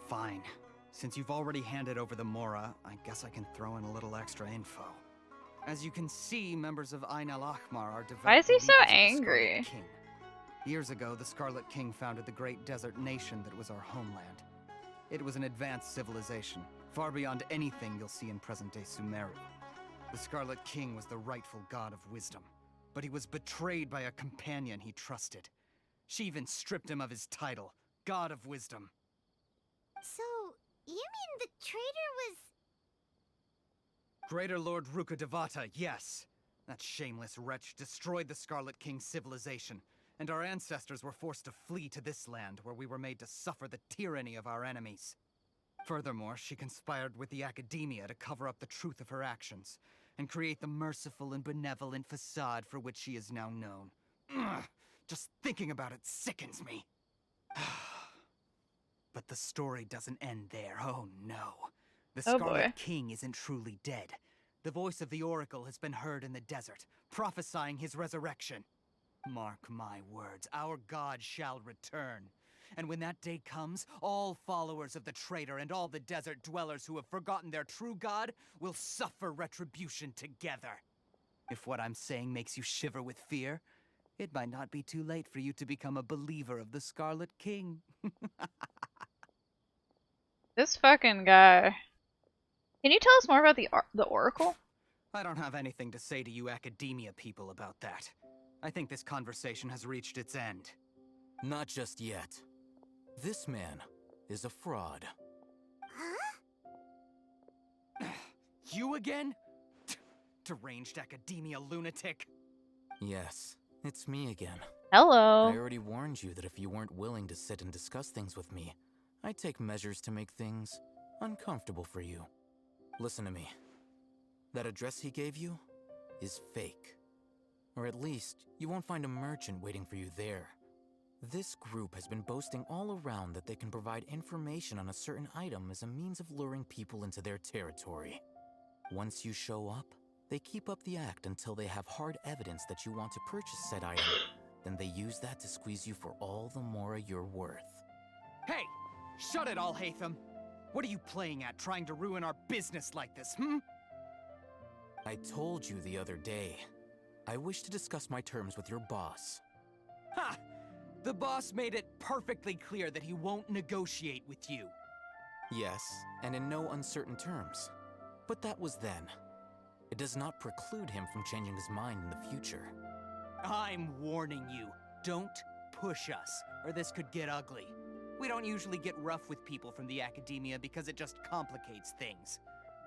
S6: Fine. Since you've already handed over the Mora, I guess I can throw in a little extra info. As you can see, members of Ain al-Ahmar are devout
S1: Why is he so
S6: believers of the
S1: angry?
S6: Scarlet King. Years ago, the Scarlet King founded the great desert nation that was our homeland. It was an advanced civilization, far beyond anything you'll see in present-day Sumeru. The Scarlet King was the rightful god of wisdom, but he was betrayed by a companion he trusted. She even stripped him of his title, God of Wisdom.
S3: So, you mean the traitor was...
S6: Greater Lord Ruka Devata, yes. That shameless wretch destroyed the Scarlet King's civilization, and our ancestors were forced to flee to this land where we were made to suffer the tyranny of our enemies. Furthermore, she conspired with the Academia to cover up the truth of her actions, and create the merciful and benevolent facade for which she is now known. Ugh, just thinking about it sickens me. But the story doesn't end there, oh no. The Scarlet King isn't truly dead. The voice of the Oracle has been heard in the desert, prophesying his resurrection. Mark my words, our god shall return. And when that day comes, all followers of the traitor and all the desert dwellers who have forgotten their true god will suffer retribution together. If what I'm saying makes you shiver with fear, it might not be too late for you to become a believer of the Scarlet King.
S1: This fucking guy. Can you tell us more about the Oracle?
S6: I don't have anything to say to you Academia people about that. I think this conversation has reached its end.
S10: Not just yet. This man is a fraud.
S3: Huh?
S6: You again? Deranged Academia lunatic.
S10: Yes, it's me again.
S1: Hello.
S10: I already warned you that if you weren't willing to sit and discuss things with me, I'd take measures to make things uncomfortable for you. Listen to me. That address he gave you is fake. Or at least, you won't find a merchant waiting for you there. This group has been boasting all around that they can provide information on a certain item as a means of luring people into their territory. Once you show up, they keep up the act until they have hard evidence that you want to purchase said item. Then they use that to squeeze you for all the Mora you're worth.
S6: Hey! Shut it, Al-Haytham! What are you playing at, trying to ruin our business like this,
S10: I told you the other day. I wish to discuss my terms with your boss.
S6: Ha! The boss made it perfectly clear that he won't negotiate with you.
S10: Yes, and in no uncertain terms. But that was then. It does not preclude him from changing his mind in the future.
S6: I'm warning you, don't push us, or this could get ugly. We don't usually get rough with people from the Academia because it just complicates things.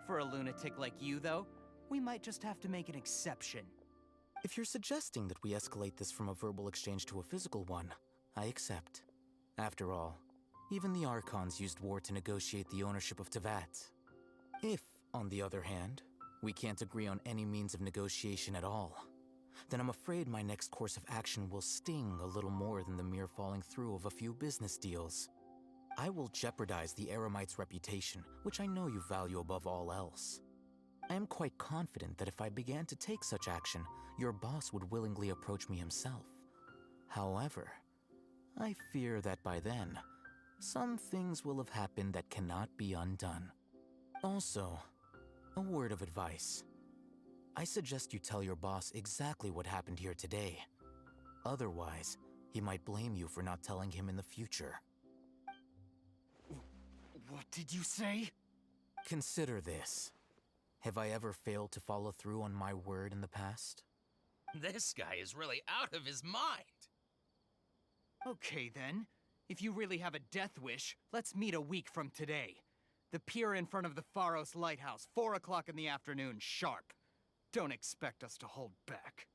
S6: For a lunatic like you, though, we might just have to make an exception.
S10: If you're suggesting that we escalate this from a verbal exchange to a physical one, I accept. After all, even the Archons used war to negotiate the ownership of Teyvat. If, on the other hand, we can't agree on any means of negotiation at all, then I'm afraid my next course of action will sting a little more than the mere falling through of a few business deals. I will jeopardize the Eremite's reputation, which I know you value above all else. I am quite confident that if I began to take such action, your boss would willingly approach me himself. However, I fear that by then, some things will have happened that cannot be undone. Also, a word of advice. I suggest you tell your boss exactly what happened here today. Otherwise, he might blame you for not telling him in the future.
S6: What did you say?
S10: Consider this. Have I ever failed to follow through on my word in the past?
S22: This guy is really out of his mind.
S6: Okay then. If you really have a death wish, let's meet a week from today. The pier in front of the Pharos Lighthouse, 4 o'clock in the afternoon, sharp. Don't expect us to hold back.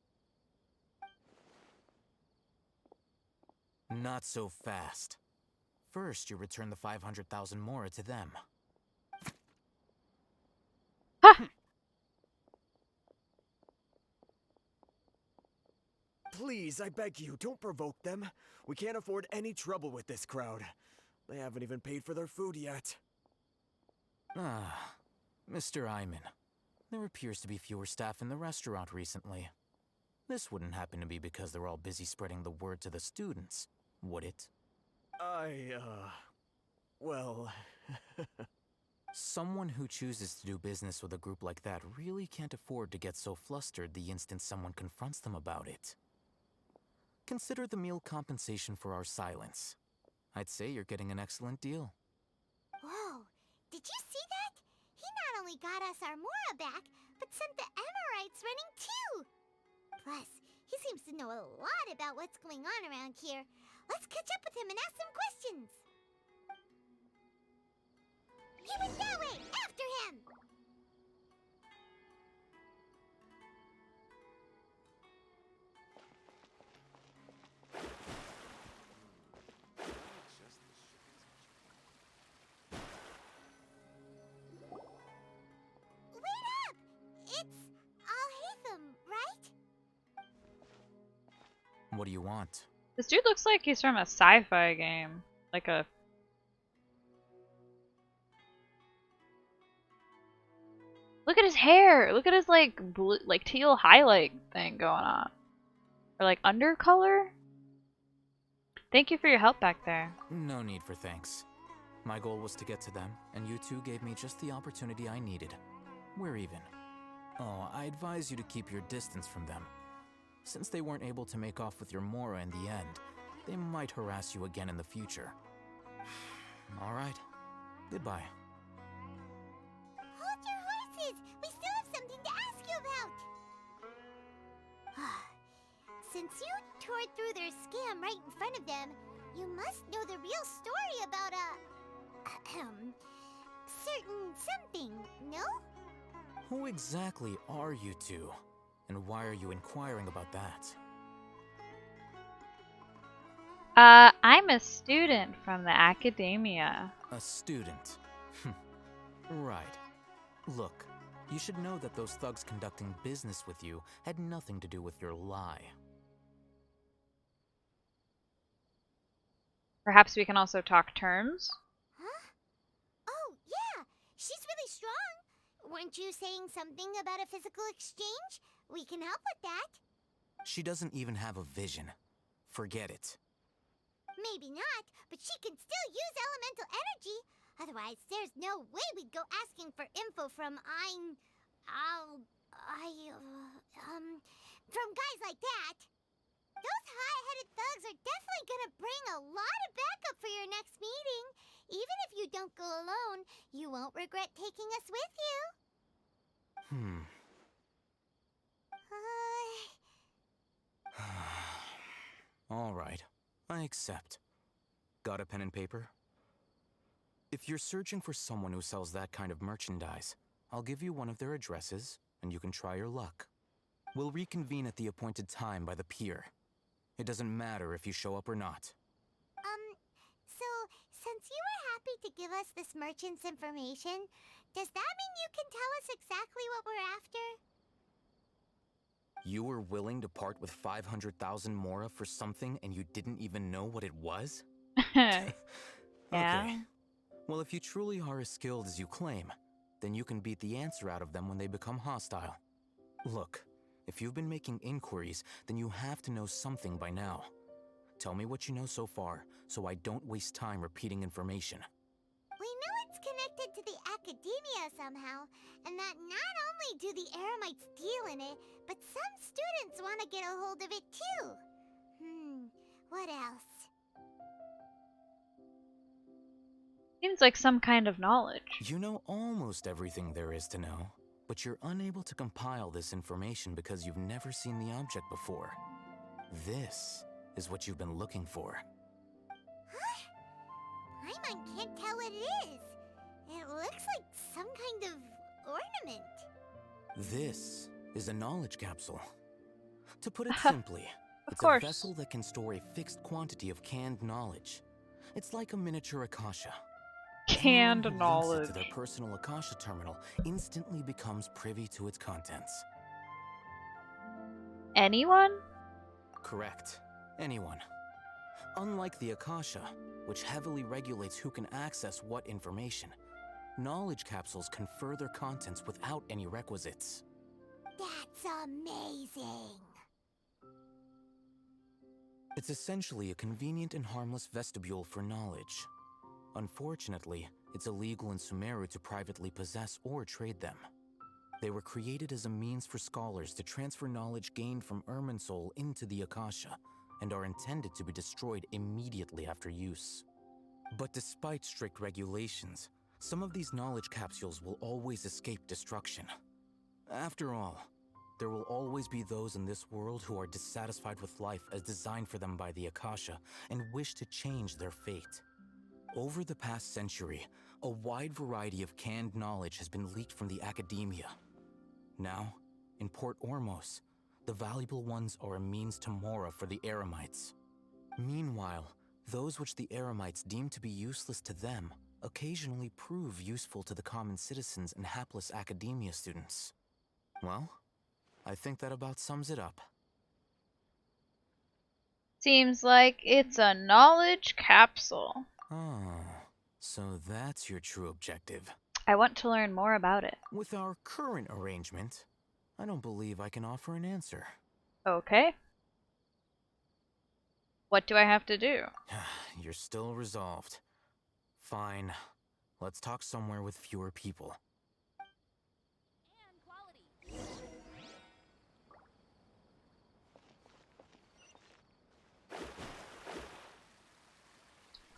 S10: Not so fast. First, you return the 500,000 Mora to them.
S19: Please, I beg you, don't provoke them. We can't afford any trouble with this crowd. They haven't even paid for their food yet.
S10: Ah, Mr. Iman. There appears to be fewer staff in the restaurant recently. This wouldn't happen to be because they're all busy spreading the word to the students, would it?
S19: Well...
S10: Someone who chooses to do business with a group like that really can't afford to get so flustered the instant someone confronts them about it. Consider the meal compensation for our silence. I'd say you're getting an excellent deal.
S3: Whoa, did you see that? He not only got us our Mora back, but sent the Amorites running too! Plus, he seems to know a lot about what's going on around here. Let's catch up with him and ask some questions! He went that way! After him! Wait up! It's Al-Haytham, right?
S10: What do you want?
S1: This dude looks like he's from a sci-fi game. Like a... Look at his hair! Look at his like blue, like teal highlight thing going on. Or like undercolor? Thank you for your help back there.
S10: No need for thanks. My goal was to get to them, and you two gave me just the opportunity I needed. We're even. Oh, I advise you to keep your distance from them. Since they weren't able to make off with your Mora in the end, they might harass you again in the future. Alright. Goodbye.
S3: Hold your horses! We still have something to ask you about! Since you tore through their scam right in front of them, you must know the real story about certain something, no?
S10: Who exactly are you two? And why are you inquiring about that?
S1: I'm a student from the academia.
S10: A student? Right. Look, you should know that those thugs conducting business with you had nothing to do with your lie.
S1: Perhaps we can also talk terms?
S3: Huh? Oh, yeah! She's really strong! Weren't you saying something about a physical exchange? We can help with that.
S10: She doesn't even have a vision. Forget it.
S3: Maybe not, but she can still use elemental energy. Otherwise, there's no way we'd go asking for info from from guys like that. Those hot-headed thugs are definitely gonna bring a lot of backup for your next meeting. Even if you don't go alone, you won't regret taking us with you.
S10: Alright, I accept. Got a pen and paper? If you're searching for someone who sells that kind of merchandise, I'll give you one of their addresses, and you can try your luck. We'll reconvene at the appointed time by the pier. It doesn't matter if you show up or not.
S3: So, since you were happy to give us this merchant's information, does that mean you can tell us exactly what we're after?
S10: You were willing to part with 500,000 Mora for something and you didn't even know what it was?
S1: Yeah.
S10: Okay. Well, if you truly are as skilled as you claim, then you can beat the answer out of them when they become hostile. Look, if you've been making inquiries, then you have to know something by now. Tell me what you know so far, so I don't waste time repeating information.
S3: We know it's connected to the academia somehow, and that not only do the Eremites deal in it, but some students want to get a hold of it too. What else?
S1: Seems like some kind of knowledge.
S10: You know almost everything there is to know, but you're unable to compile this information because you've never seen the object before. This is what you've been looking for.
S3: Paimon can't tell what it is. It looks like some kind of ornament.
S10: This is a knowledge capsule. To put it simply, it's a vessel that can store a fixed quantity of canned knowledge. It's like a miniature Akasha.
S1: Canned
S10: Anyone who
S1: knowledge.
S10: links it to their personal Akasha terminal instantly becomes privy to its contents.
S1: Anyone?
S10: correct. Anyone. Unlike the Akasha, which heavily regulates who can access what information, knowledge capsules confer their contents without any requisites.
S3: That's amazing!
S10: It's essentially a convenient and harmless vestibule for knowledge. Unfortunately, it's illegal in Sumeru to privately possess or trade them. They were created as a means for scholars to transfer knowledge gained from Irminsul into the Akasha, and are intended to be destroyed immediately after use. But despite strict regulations, some of these knowledge capsules will always escape destruction. After all, there will always be those in this world who are dissatisfied with life as designed for them by the Akasha and wish to change their fate. Over the past century, a wide variety of canned knowledge has been leaked from the academia. Now, in Port Ormos, the valuable ones are a means to Mora for the Eremites. Meanwhile, those which the Eremites deem to be useless to them occasionally prove useful to the common citizens and hapless academia students. Well, I think that about sums it up.
S1: Seems like it's a knowledge capsule.
S10: Oh, so that's your true objective.
S1: I want to learn more about it.
S10: With our current arrangement, I don't believe I can offer an answer.
S1: Okay. What do I have to do?
S10: You're still resolved. Fine. Let's talk somewhere with fewer people.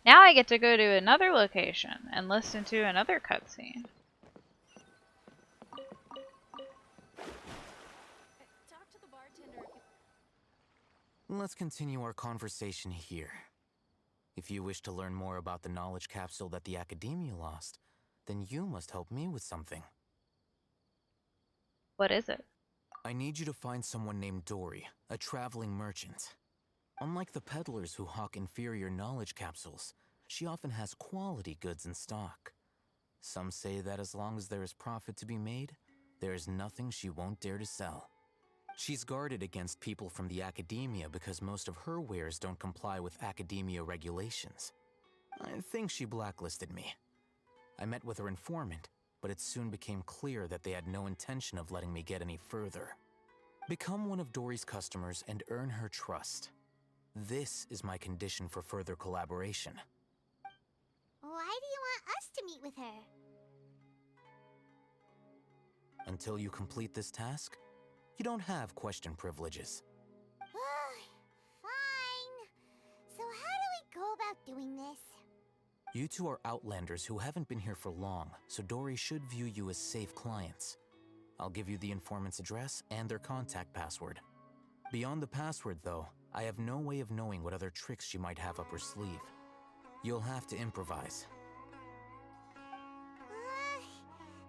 S1: Now I get to go to another location and listen to another cutscene.
S10: Let's continue our conversation here. If you wish to learn more about the knowledge capsule that the Academia lost, then you must help me with something.
S1: What is it?
S10: I need you to find someone named Dory, a traveling merchant. Unlike the peddlers who hawk inferior knowledge capsules, she often has quality goods in stock. Some say that as long as there is profit to be made, there is nothing she won't dare to sell. She's guarded against people from the Academia because most of her wares don't comply with Academia regulations. I think she blacklisted me. I met with her informant, but it soon became clear that they had no intention of letting me get any further. Become one of Dory's customers and earn her trust. This is my condition for further collaboration.
S3: Why do you want us to meet with her?
S10: Until you complete this task, you don't have question privileges.
S3: Fine. So how do we go about doing this?
S10: You two are outlanders who haven't been here for long, so Dory should view you as safe clients. I'll give you the informant's address and their contact password. Beyond the password, though, I have no way of knowing what other tricks she might have up her sleeve. You'll have to improvise.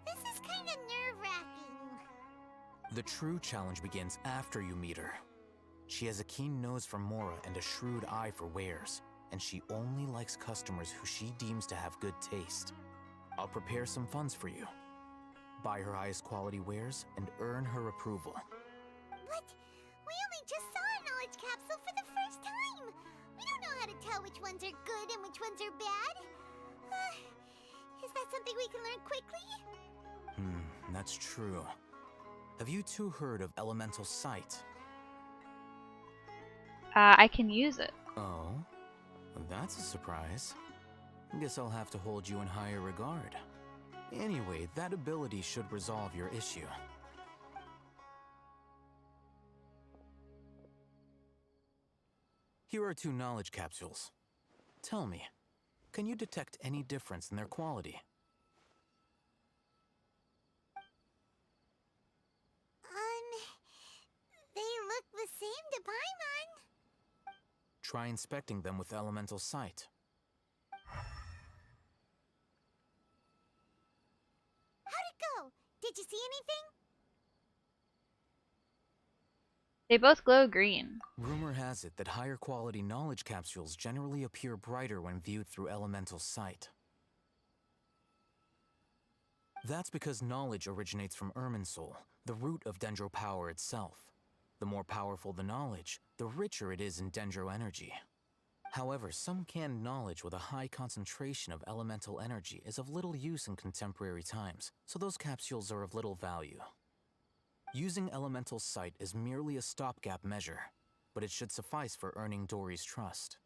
S3: This is kind of nerve-wracking.
S10: The true challenge begins after you meet her. She has a keen nose for Mora and a shrewd eye for wares, and she only likes customers who she deems to have good taste. I'll prepare some funds for you. Buy her highest quality wares and earn her approval.
S3: But we only just saw a knowledge capsule for the first time. We don't know how to tell which ones are good and which ones are bad. Is that something we can learn quickly?
S10: That's true. Have you two heard of elemental sight?
S1: I can use it.
S10: Oh? That's a surprise. Guess I'll have to hold you in higher regard. Anyway, that ability should resolve your issue. Here are 2 knowledge capsules. Tell me, can you detect any difference in their quality?
S3: They look the same to Paimon.
S10: Try inspecting them with elemental sight.
S3: How'd it go? Did you see anything?
S1: They both glow green.
S10: Rumor has it that higher quality knowledge capsules generally appear brighter when viewed through elemental sight. That's because knowledge originates from Irminsul, the root of Dendro power itself. The more powerful the knowledge, the richer it is in dendro energy. However, some canned knowledge with a high concentration of elemental energy is of little use in contemporary times, so those capsules are of little value. Using elemental sight is merely a stopgap measure, but it should suffice for earning Dory's trust.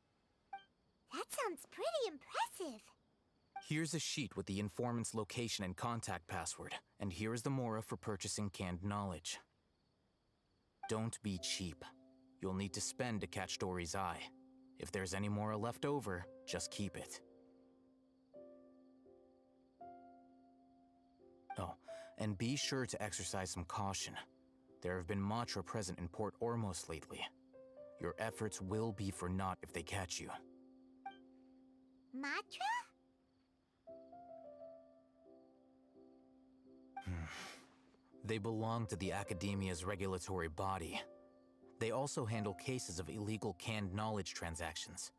S3: That sounds pretty impressive.
S10: Here's a sheet with the informant's location and contact password, and here is the mora for purchasing canned knowledge. Don't be cheap. You'll need to spend to catch Dory's eye. If there's any mora left over, just keep it. Oh, and be sure to exercise some caution. There have been Matra present in Port Ormos lately. Your efforts will be for naught if they catch you.
S3: Matra?
S10: They belong to the Academia's regulatory body. They also handle cases of illegal canned knowledge transactions.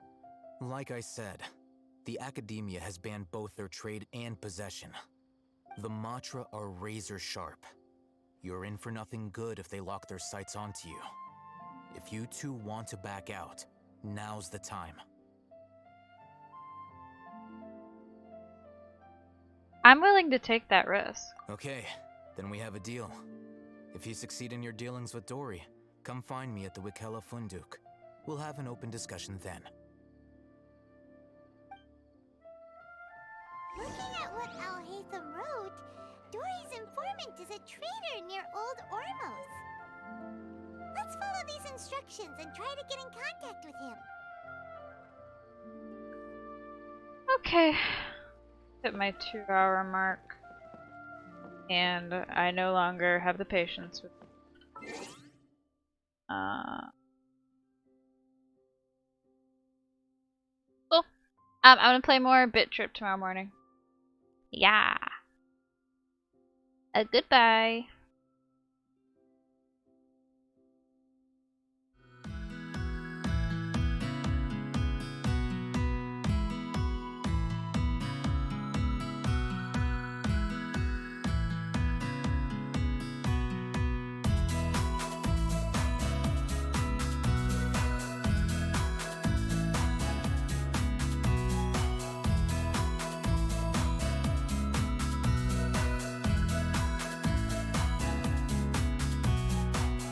S10: Like I said, the Academia has banned both their trade and possession. The Matra are razor sharp. You're in for nothing good if they lock their sights onto you. If you two want to back out, now's the time.
S1: I'm willing to take that risk.
S10: Okay, then we have a deal. If you succeed in your dealings with Dory, come find me at the Wikela Funduk. We'll have an open discussion then.
S3: Looking at what Al-Haytham wrote, Dory's informant is a traitor near Old Ormos. Let's follow these instructions and try to get in contact with him.
S1: Okay. Hit my 2-hour mark. And I no longer have the patience with cool. I'm gonna play more Bit Trip tomorrow morning. Yeah. Goodbye.